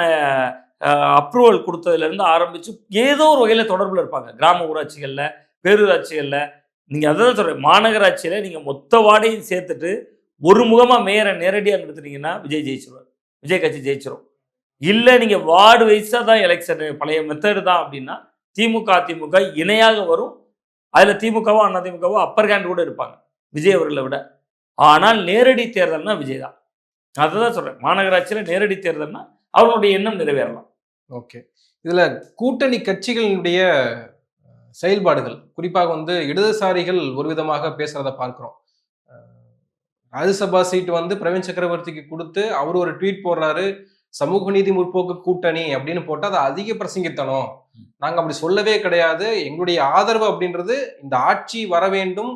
அப்ரூவல் கொடுத்ததுலேருந்து ஆரம்பித்து ஏதோ ஒரு வகையில் தொடர்பில் இருப்பாங்க. கிராம ஊராட்சிகளில், பேரூராட்சிகளில், நீங்கள் அதான் சொல்கிறேன், மாநகராட்சியில் நீங்கள் மொத்த வார்டையும் சேர்த்துட்டு ஒரு முகமாக மேயரை நேரடியாக நிறுத்துனீங்கன்னா விஜய் ஜெயிச்சிருவார், விஜய் கட்சி ஜெயிச்சிரும். இல்லை நீங்கள் வார்டு வைஸாக தான் எலெக்ஷனு பழைய மெத்தடு தான் அப்படின்னா திமுக அதிமுக இணையாக வரும். அதில் திமுகவோ அதிமுகவோ அப்பர் ஹேண்ட் கூட இருப்பாங்க விஜய் அவர்களை விட. ஆனால் நேரடி தேர்தல்னா விஜய் தான். அதை தான் சொல்கிறேன், மாநகராட்சியில் நேரடி தேர்தல்னா அவர்களுடைய எண்ணம் நிறைவேறலாம். ஓகே, இதில் கூட்டணி கட்சிகளுடைய செயல்பாடுகள் குறிப்பாக வந்து இடதுசாரிகள் ஒரு விதமாக பேசுறதை பார்க்குறோம். ராஜ்யசபா சீட் வந்து பிரவீன் சக்கரவர்த்திக்கு கொடுத்து அவர் ஒரு ட்வீட் போடுறாரு, சமூக நீதி முற்போக்கு கூட்டணி அப்படின்னு போட்டால் அது அதிக பிரசங்கித்தனம், நாங்கள் அப்படி சொல்லவே கிடையாது, எங்களுடைய ஆதரவு அப்படின்றது இந்த ஆட்சி வர வேண்டும்,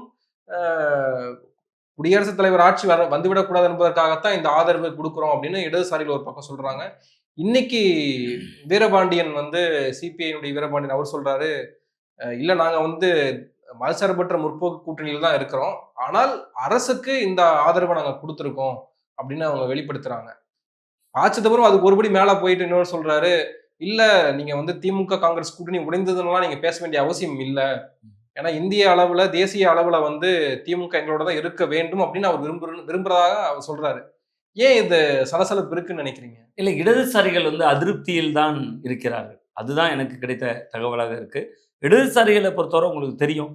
குடியரசுத் தலைவர் ஆட்சி வந்துவிடக்கூடாது என்பதற்காகத்தான் இந்த ஆதரவு கொடுக்குறோம் அப்படின்னு இடதுசாரிகள் ஒரு பக்கம் சொல்றாங்க. இன்னைக்கு வீரபாண்டியன் வந்து சிபிஐனுடைய வீரபாண்டியன் அவர் சொல்றாரு, இல்லை நாங்கள் வந்து மதசார்பற்ற முற்போக்கு கூட்டணியில் தான் இருக்கிறோம், ஆனால் அரசுக்கு இந்த ஆதரவை நாங்கள் கொடுத்துருக்கோம் அப்படின்னு அவங்க வெளிப்படுத்துறாங்க. ஆச்சதுக்கப்புறம் அதுக்கு ஒருபடி மேலே போயிட்டு இன்னொரு சொல்றாரு, இல்லை நீங்கள் வந்து திமுக காங்கிரஸ் கூட்டணி உடைந்ததுனால நீங்கள் பேச வேண்டிய அவசியம் இல்லை, ஏன்னா இந்திய அளவுல, தேசிய அளவுல வந்து திமுக எங்களோட தான் இருக்க வேண்டும் அப்படின்னு அவர் விரும்புறதாக அவர் சொல்றாரு. ஏன் இது சலசலப்பு இருக்குன்னு நினைக்கிறீங்க? இல்லை, இடதுசாரிகள் அதிருப்தியில் தான் இருக்கிறார்கள். அதுதான் எனக்கு கிடைத்த தகவலாக இருக்கு. இடதுசாரிகளை பொறுத்தவரை உங்களுக்கு தெரியும்,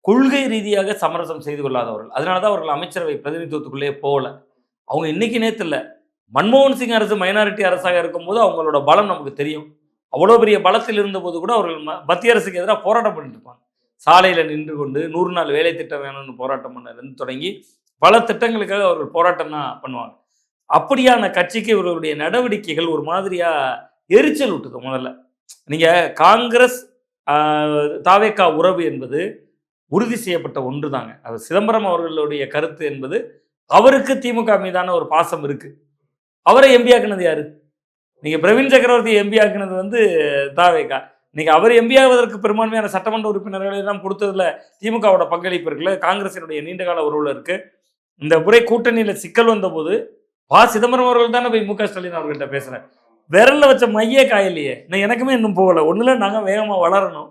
கொள்கை ரீதியாக சமரசம் செய்து கொள்ளாதவர்கள். அதனால தான் அவர்கள் அமைச்சரவை பிரதிநிதித்துவத்துக்குள்ளேயே போகல. அவங்க இன்னைக்கு நேத்து இல்ல. மன்மோகன் சிங் அரசு மைனாரிட்டி அரசாக இருக்கும்போது அவங்களோட பலம் நமக்கு தெரியும். அவ்வளோ பெரிய பலத்தில் இருந்தபோது கூட அவர்கள் மத்திய அரசுக்கு எதிராக போராட்டம் பண்ணிட்டு இருப்பாங்க. சாலையில நின்று கொண்டு 100 நாள் வேலை திட்டம் வேணும்னு போராட்டம் பண்ணதுலேருந்து தொடங்கி பல திட்டங்களுக்காக அவர்கள் போராட்டம் தான் பண்ணுவாங்க. அப்படியான கட்சிக்கு இவர்களுடைய நடவடிக்கைகள் ஒரு மாதிரியா எரிச்சல் விட்டுது. முதல்ல நீங்க காங்கிரஸ் தாவேகா உறவு என்பது உறுதி செய்யப்பட்ட ஒன்று தாங்க. அது சிதம்பரம் அவர்களுடைய கருத்து என்பது அவருக்கு திமுக மீதான ஒரு பாசம் இருக்கு. அவரை எம்பி ஆக்குனது யாரு? நீங்க பிரவீன் சக்கரவர்த்தி எம்பி ஆக்குனது தாவேகா. நீங்க அவர் எம்பி ஆவதற்கு பெரும்பான்மையான சட்டமன்ற உறுப்பினர்களை எல்லாம் கொடுத்ததுல திமுகவோட பங்களிப்பு இருக்குல்ல, காங்கிரசினுடைய நீண்டகால உறவுல இருக்கு. இந்த முறை கூட்டணியில சிக்கல் வந்தபோது சிதம்பரம் அவர்கள் தானே போய் மு.க. ஸ்டாலின் அவர்கள்ட்ட பேசுறேன். விரல்ல வச்ச மையே காயலையே. நான் எனக்குமே இன்னும் போகல. ஒண்ணுல நாங்க வேகமா வளரணும்,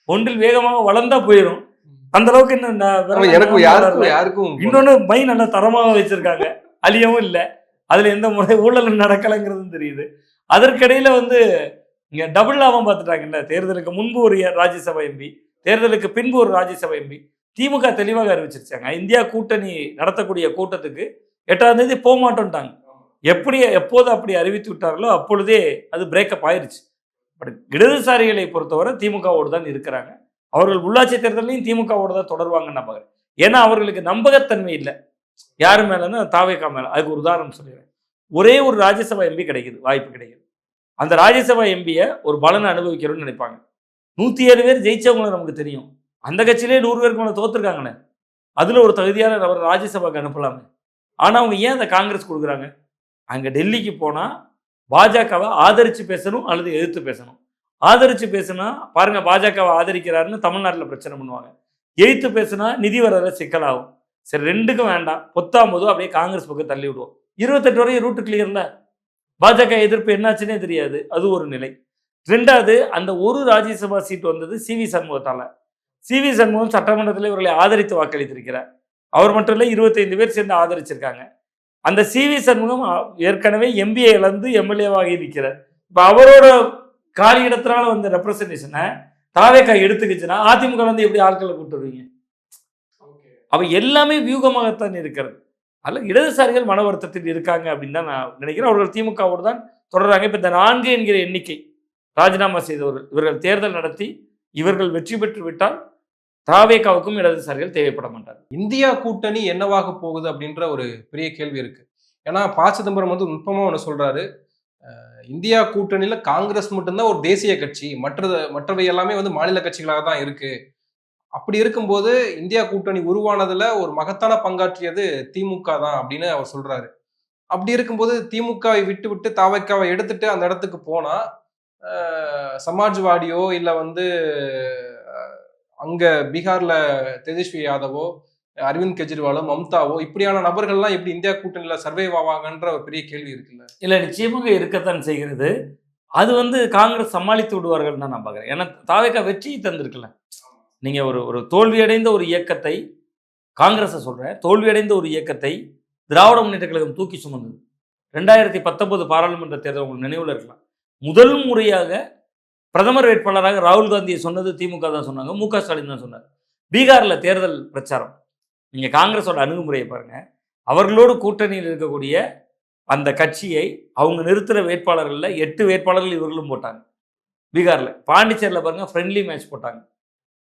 ஒன்றில் வேகமாக வளர்ந்தா போயிடும். அந்த அளவுக்கு இன்னும் யாருக்கும் இன்னொன்னு மை நல்ல தரமாக வச்சிருக்காங்க, அழியவும் இல்லை. அதுல எந்த முறை ஊழல் நடக்கலைங்கிறதும் தெரியுது. அதற்கிடையில இங்க டபுள் லாபம் பார்த்துட்டாங்கல்ல. தேர்தலுக்கு முன்பு ஒரு ராஜ்யசபா எம்பி, தேர்தலுக்கு பின்பு ஒரு ராஜ்யசபா எம்பி. திமுக தெளிவாக அறிவிச்சிருச்சாங்க, இந்தியா கூட்டணி நடத்தக்கூடிய கூட்டத்துக்கு 8ஆம் தேதி போக மாட்டோம்ட்டாங்க. எப்போது அப்படி அறிவித்து விட்டார்களோ அப்பொழுதே அது பிரேக்கப் ஆயிருச்சு. பட் இடதுசாரிகளை பொறுத்தவரை திமுகவோடு தான் இருக்கிறாங்க. அவர்கள் உள்ளாட்சி தேர்தலையும் திமுகவோடு தான் தொடருவாங்கன்னு நான் பார்க்குறேன். ஏன்னா அவர்களுக்கு நம்பகத்தன்மை இல்லை யாரு மேலன்னா தாவேகா மேல. அதுக்கு ஒரு உதாரணம் சொல்லிடுறேன். ஒரே ஒரு ராஜ்யசபா எம்பி கிடைக்குது, வாய்ப்பு கிடைக்குது. அந்த ராஜ்யசபா எம்பியை ஒரு பலனை அனுபவிக்கிறோம்னு நினைப்பாங்க. 107 பேர் ஜெயிச்சவங்களை நமக்கு தெரியும். அந்த கட்சியிலே 100 பேருக்கு மேலே தோத்துருக்காங்கண்ணே. அதில் ஒரு தகுதியான அவர் ராஜ்யசபாக்கு அனுப்பலாமே. ஆனால் அவங்க ஏன் அந்த காங்கிரஸ் கொடுக்குறாங்க? அங்கே டெல்லிக்கு போனால் பாஜகவை ஆதரித்து பேசணும் அல்லது எதிர்த்து பேசணும். ஆதரித்து பேசுனா பாருங்க, பாஜகவை ஆதரிக்கிறாருன்னு தமிழ்நாட்டில் பிரச்சனை பண்ணுவாங்க. எதிர்த்து பேசுனா நிதி வரல சிக்கலாகும். சரி, ரெண்டுக்கும் வேண்டாம், பொத்தாம்போதும் அப்படியே காங்கிரஸ் பக்கம் தள்ளி விடுவோம். 28 வரையும் ரூட்டு கிளியர்ல. பாஜக எதிர்ப்பு என்னாச்சுன்னே தெரியாது, அது ஒரு நிலை. ரெண்டாவது, அந்த ஒரு ராஜ்யசபா சீட் வந்தது சி.வி. சண்முகத்தால். சி.வி. சண்முகம் சட்டமன்றத்தில் இவர்களை ஆதரித்து வாக்களித்திருக்கிறார். அவர் மட்டும் இல்லை, 25 பேர் சேர்ந்து ஆதரிச்சிருக்காங்க. அந்த சி.வி. சண்முகம் ஏற்கனவே எம்பிஏ இழந்து எம்எல்ஏவாக இருக்கிறார். இப்போ அவரோட காலி இடத்தினால வந்த ரெப்ரசன்டேஷனை தாவேகா எடுத்துக்கிச்சுன்னா அதிமுக எப்படி ஆட்களை கூட்டு வருவீங்க? அவ எல்லாமே வியூகமாகத்தான் இருக்கிறது. அதில் இடதுசாரிகள் மன வருத்தத்தில் இருக்காங்க அப்படின்னு தான் நான் நினைக்கிறேன். அவர்கள் திமுகவோடு தான் தொடர்றாங்க. இப்போ இந்த 4 என்கிற எண்ணிக்கை ராஜினாமா செய்தவர்கள், இவர்கள் தேர்தல் நடத்தி இவர்கள் வெற்றி பெற்று விட்டால் தாவேகாவுக்கும் இடதுசாரிகள் தேவைப்பட மாட்டார். இந்தியா கூட்டணி என்னவாக போகுது அப்படின்ற ஒரு பெரிய கேள்வி இருக்கு. ஏன்னா சிதம்பரம் நுட்பமா ஒன்று சொல்றாரு, இந்தியா கூட்டணியில காங்கிரஸ் மட்டும்தான் ஒரு தேசிய கட்சி, மற்றவை எல்லாமே மாநில கட்சிகளாக தான் இருக்கு. அப்படி இருக்கும்போது இந்தியா கூட்டணி உருவானதுல ஒரு மகத்தான பங்காற்றியது திமுக தான் அப்படின்னு அவர் சொல்றாரு. அப்படி இருக்கும்போது திமுகவை விட்டு விட்டு தாவேகாவை எடுத்துட்டு அந்த இடத்துக்கு போனா சமாஜ்வாடியோ இல்ல அங்க பீகார்ல தேஜஸ்வி யாதவோ, அரவிந்த் கெஜ்ரிவாலோ, மம்தாவோ இப்படியான நபர்கள்லாம் எப்படி இந்தியா கூட்டணியில சர்வைவ் ஆவாங்கன்ற ஒரு பெரிய கேள்வி இருக்குல்ல. இல்ல, நிச்சயமாக இருக்கத்தான் செய்கிறது. அது காங்கிரஸ் சமாளித்து விடுவார்கள் தான் நான் பார்க்குறேன். ஏன்னா தாவேகா வெற்றி தந்திருக்குல்ல. நீங்க ஒரு தோல்வியடைந்த ஒரு இயக்கத்தை, காங்கிரஸை சொல்றேன், தோல்வியடைந்த ஒரு இயக்கத்தை திராவிட முன்னேற்ற கழகம் தூக்கி சுமந்தது. 2019 பாராளுமன்ற தேர்தல் உங்களுக்கு நினைவுல இருக்கலாம். முதல் முறையாக பிரதமர் வேட்பாளராக ராகுல் காந்தியை சொன்னது திமுக தான் சொன்னாங்க, மு.க. ஸ்டாலின் தான் சொன்னார். பீகார்ல தேர்தல் பிரச்சாரம், நீங்க காங்கிரஸோட அணுகுமுறையை பாருங்க. அவர்களோடு கூட்டணியில் இருக்கக்கூடிய அந்த கட்சியை அவங்க நிறுத்துற வேட்பாளர்கள்ல 8 வேட்பாளர்கள் இவர்களும் போட்டாங்க. பீகார்ல, பாண்டிச்சேரியில் பாருங்க ஃப்ரெண்ட்லி மேட்ச் போட்டாங்க.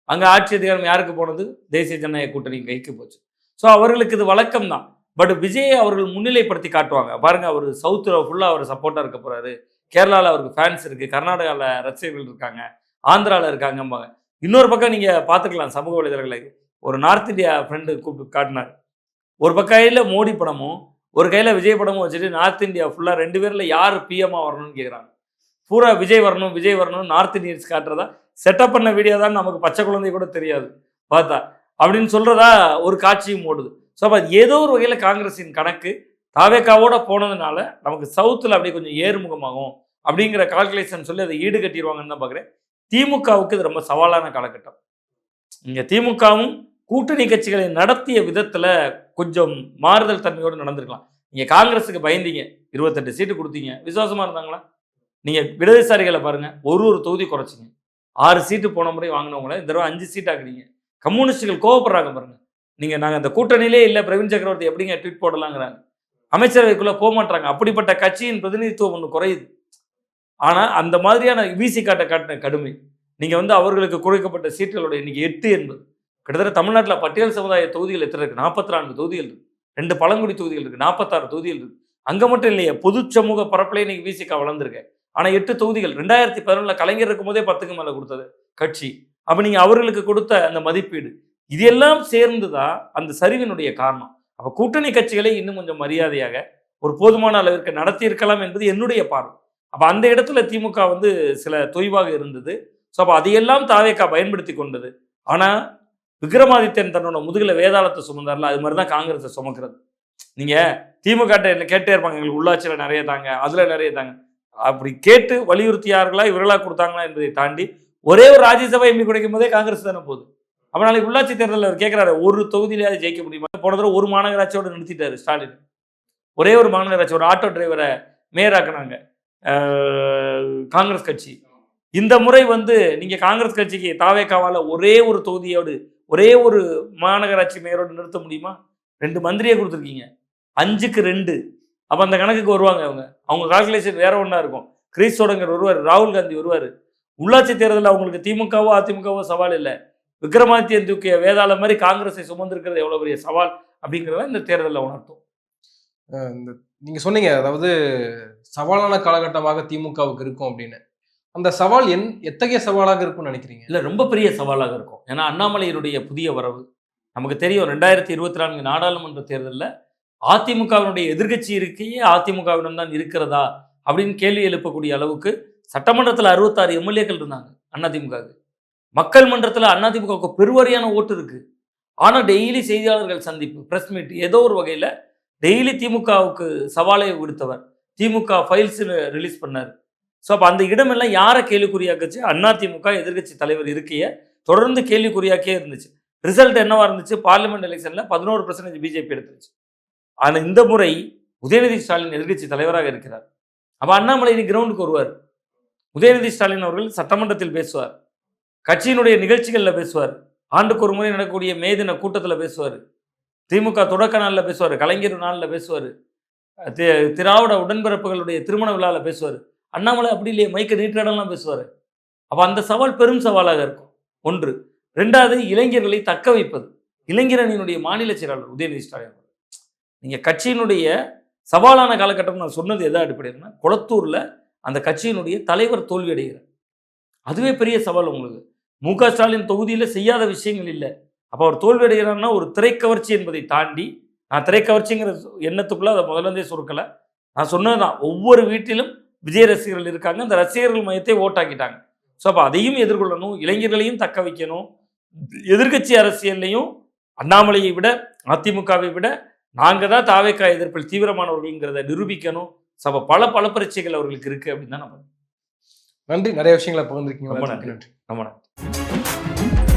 அங்கே ஆட்சி அதிகாரம் யாருக்கு போனது? தேசிய ஜனநாயக கூட்டணி கைக்கு போச்சு. ஸோ அவர்களுக்கு இது வழக்கம் தான். பட் விஜயை அவர்கள் முன்னிலைப்படுத்தி காட்டுவாங்க. பாருங்க, அவர் சவுத்தில் ஃபுல்லாக அவர் சப்போர்ட்டாக இருக்க போறாரு, கேரளாவில் அவருக்கு ஃபேன்ஸ் இருக்கு, கர்நாடகாவில் ரசிகர்கள் இருக்காங்க, ஆந்திராவில் இருக்காங்கம்பாங்க. இன்னொரு பக்கம் நீங்க பார்த்துக்கலாம் சமூக வலைதளங்களை, ஒரு நார்த் இந்தியா ஃப்ரெண்டு கூப்பிட்டு காட்டினார். ஒரு பக்கம் மோடி படமும் ஒரு கையில் விஜய் படமும் வச்சுட்டு நார்த் இந்தியா ஃபுல்லாக 2 பேரில் யார் பிஎம்மாக வரணும்னு கேட்குறாங்க. பூரா விஜய் வரணும் விஜய் வரணும் நார்த் இந்தியன்ஸ் காட்டுறதா செட்டப் பண்ண வீடியோ தான், நமக்கு பச்சை குழந்தை கூட தெரியாது பார்த்தா அப்படின்னு சொல்றதா ஒரு காட்சியும் ஓடுது. ஸோ அப்போ ஏதோ ஒரு வகையில் காங்கிரஸின் கணக்கு தாவேகாவோட போனதுனால நமக்கு சவுத்தில் அப்படியே கொஞ்சம் ஏறுமுகமாகும் அப்படிங்கிற கால்குலேஷன் சொல்லி அதை ஈடு கட்டிடுவாங்கன்னு தான் பார்க்குறேன். திமுகவுக்கு இது ரொம்ப சவாலான காலகட்டம். இங்க திமுகவும் கூட்டணி கட்சிகளை நடத்திய விதத்துல கொஞ்சம் மாறுதல் தன்மையோடு நடந்திருக்கலாம். நீங்க காங்கிரஸுக்கு பயந்தீங்க, 28 சீட்டு கொடுத்தீங்க, விசுவாசமா இருந்தாங்களா? நீங்க இடதுசாரிகளை பாருங்க, ஒரு தொகுதி குறைச்சிங்க. 6 சீட்டு போன முறை வாங்கினவங்கள இந்த தடவை 5 சீட் ஆக்குறீங்க. கம்யூனிஸ்டுகள் கோவப்படுறாங்க பாருங்க. நாங்க அந்த கூட்டணியிலே இல்லை, பிரவீன் சக்கரவர்த்தி எப்படிங்க ட்வீட் போடலாங்கிறாங்க. அமைச்சரவைக்குள்ள போக மாட்டாங்க. அப்படிப்பட்ட கட்சியின் பிரதிநிதித்துவம் ஒன்று குறையுது. ஆனா அந்த மாதிரியான வீசி காட்டின கடுமை. நீங்க அவர்களுக்கு குறைக்கப்பட்ட சீட்டுகளோட எண்ணிக்கை 8 என்பது கிட்டத்தட்ட தமிழ்நாட்டில் பட்டியல் சமுதாய தொகுதிகள் எத்தனை இருக்கு? 44 தொகுதிகள் இருக்கு. 2 பழங்குடி தொகுதிகள் இருக்கு. 46 தொகுதிகள் இருக்கு. அங்க மட்டும் இல்லையே, பொது சமூக பரப்பிலே இன்னைக்கு விசிகா வளர்ந்துருக்கு. ஆனா 8 தொகுதிகள் 2011 கலைஞர் இருக்கும் போதே 10க்கு மேல கொடுத்தது கட்சி. அப்ப நீங்க அவர்களுக்கு கொடுத்த அந்த மதிப்பீடு, இது எல்லாம் சேர்ந்துதான் அந்த சரிவினுடைய காரணம். அப்ப கூட்டணி கட்சிகளை இன்னும் கொஞ்சம் மரியாதையாக ஒரு போதுமான அளவிற்கு நடத்தி இருக்கலாம் என்பது என்னுடைய பார்வை. அப்ப அந்த இடத்துல திமுக சில தொய்வாக இருந்தது. ஸோ அப்போ அதையெல்லாம் தாவேக்கா பயன்படுத்தி கொண்டது. ஆனா விக்ரமாதித்யன் தன்னோட முதுகில் வேதாளத்தை சுமந்தார்ல, அது மாதிரி தான் காங்கிரஸை சுமக்கிறது. நீங்க திமுக என்ன கேட்டே இருப்பாங்க, எங்களுக்கு உள்ளாட்சியில் நிறைய தாங்க, அதுல நிறைய தாங்க. அப்படி கேட்டு வலியுறுத்தியார்களா இவர்களா கொடுத்தாங்களா என்பதை தாண்டி ஒரே ஒரு ராஜ்யசபா எம்பி கிடைக்கும் போதே காங்கிரஸ் தானே போகுது. அப்ப நாளைக்கு உள்ளாட்சி தேர்தலில் அவர் கேட்கிறாரு, ஒரு தொகுதியிலேயாவது ஜெயிக்க முடியுமா? போன தடவை ஒரு மாநகராட்சியோடு நிறுத்திட்டாரு ஸ்டாலின். ஒரே ஒரு மாநகராட்சி, ஒரு ஆட்டோ டிரைவரை மேயராக்குனாங்க காங்கிரஸ் கட்சி. இந்த முறை நீங்க காங்கிரஸ் கட்சிக்கு தாவேக்காவால ஒரே ஒரு தொகுதியோடு ஒரே ஒரு மாநகராட்சி மேயரோடு நிறுத்த முடியுமா? 2 மந்திரியை கொடுத்துருக்கீங்க, 5க்கு 2. அப்ப அந்த கணக்குக்கு வருவாங்க அவங்க கால்குலேஷன் வேற ஒன்றா இருக்கும். கிரீஷ் சோடங்கர் வருவார், ராகுல் காந்தி வருவார். உள்ளாட்சி தேர்தலில் அவங்களுக்கு திமுகவோ அதிமுகவோ சவால் இல்லை. விக்ரமாதித்யன் தூக்கிய வேதாள மாதிரி காங்கிரஸை சுமந்திருக்கிறது எவ்வளவு பெரிய சவால் அப்படிங்கிறத இந்த தேர்தலில் உணர்த்தும். நீங்க சொன்னீங்க, அதாவது சவாலான காலகட்டமாக திமுகவுக்கு இருக்கும் அப்படின்னு. அந்த சவால் எத்தகைய சவாலாக இருக்கும்னு நினைக்கிறீங்க? இல்லை, ரொம்ப பெரிய சவாலாக இருக்கும். ஏன்னா அண்ணாமலையினுடைய புதிய வரவு நமக்கு தெரியும். 2024 நாடாளுமன்ற தேர்தலில் அதிமுகவினுடைய எதிர்கட்சி இருக்கையே அதிமுகவிடம் தான் இருக்கிறதா அப்படின்னு கேள்வி எழுப்பக்கூடிய அளவுக்கு சட்டமன்றத்தில் 66 எம்எல்ஏக்கள் இருந்தாங்க அதிமுகவுக்கு. மக்கள் மன்றத்தில் அதிமுகவுக்கு பெருவாரியான ஓட்டு இருக்கு. ஆனால் டெய்லி செய்தியாளர்கள் சந்திப்பு, பிரஸ் மீட், ஏதோ ஒரு வகையில் டெய்லி திமுகவுக்கு சவாலை விடுத்தவர். திமுக ஃபைல்ஸ் ரிலீஸ் பண்ணார். ஸோ அப்போ அந்த இடமெல்லாம் யாரை கேள்விக்குறியாக்குச்சு? அதிமுக எதிர்கட்சி தலைவர் இருக்கைய தொடர்ந்து கேள்விக்குறியாக்கே இருந்துச்சு. ரிசல்ட் என்னவா இருந்துச்சு? பார்லிமெண்ட் எலெக்ஷனில் 11% பிஜேபி எடுத்துருச்சு. ஆனால் இந்த முறை உதயநிதி ஸ்டாலின் எதிர்கட்சி தலைவராக இருக்கிறார். அப்போ அண்ணாமலை கிரவுண்டுக்கு வருவார். உதயநிதி ஸ்டாலின் அவர்கள் சட்டமன்றத்தில் பேசுவார், கட்சியினுடைய நிகழ்ச்சிகளில் பேசுவார், ஆண்டுக்கு ஒரு முறை நடக்கக்கூடிய மே தின கூட்டத்தில் பேசுவார், திமுக தொடக்க நாளில் பேசுவார், கலைஞர் நாளில் பேசுவார், திராவிட உடன்பிறப்புகளுடைய திருமண விழாவில் பேசுவார். அண்ணாமலை அப்படி இல்லையே, மைக்க நீட்டடெல்லாம் பேசுவார். அப்போ அந்த சவால் பெரும் சவாலாக இருக்கும். 1. 2வது, இளைஞர்களை தக்க வைப்பது. இளைஞர் அணியினுடைய மாநில செயலாளர் உதயநிதி ஸ்டாலின். நீங்கள் கட்சியினுடைய சவாலான காலகட்டம் நான் சொன்னது எதை அடிப்படையில்னா, கொளத்தூரில் அந்த கட்சியினுடைய தலைவர் தோல்வி அடைகிறார். அதுவே பெரிய சவால் உங்களுக்கு. மு.க. ஸ்டாலின் தொகுதியில் செய்யாத விஷயங்கள் இல்லை. அப்போ அவர் தோல்வி அடைகிறார்னா ஒரு திரைக்கவர்ச்சி என்பதை தாண்டி, நான் திரைக்கவர்ச்சிங்கிற எண்ணத்துக்குள்ளே அதை முதலேருந்தே சுருக்கலை. நான் சொன்னதுதான், ஒவ்வொரு வீட்டிலும் விஜய் ரசிகர்கள் இருக்காங்க. அந்த ரசிகர்கள் மையத்தை ஓட்டாக்கிட்டாங்க. ஸோ அப்போ அதையும் எதிர்கொள்ளணும், இளைஞர்களையும் தக்க வைக்கணும். எதிர்கட்சி அரசியல்லையும் அண்ணாமலையை விட அதிமுகவை விட நாங்கள் தான் தாவேக்கா எதிர்ப்பில் தீவிரமானவர்கள்ங்கிறத நிரூபிக்கணும். ஸோ அப்போ பல பரீட்சைகள் அவர்களுக்கு இருக்குது அப்படின்னு தான் நம்ம. நன்றி, நிறைய விஷயங்களை பகிர்ந்துருக்கீங்க. ரொம்ப நன்றி.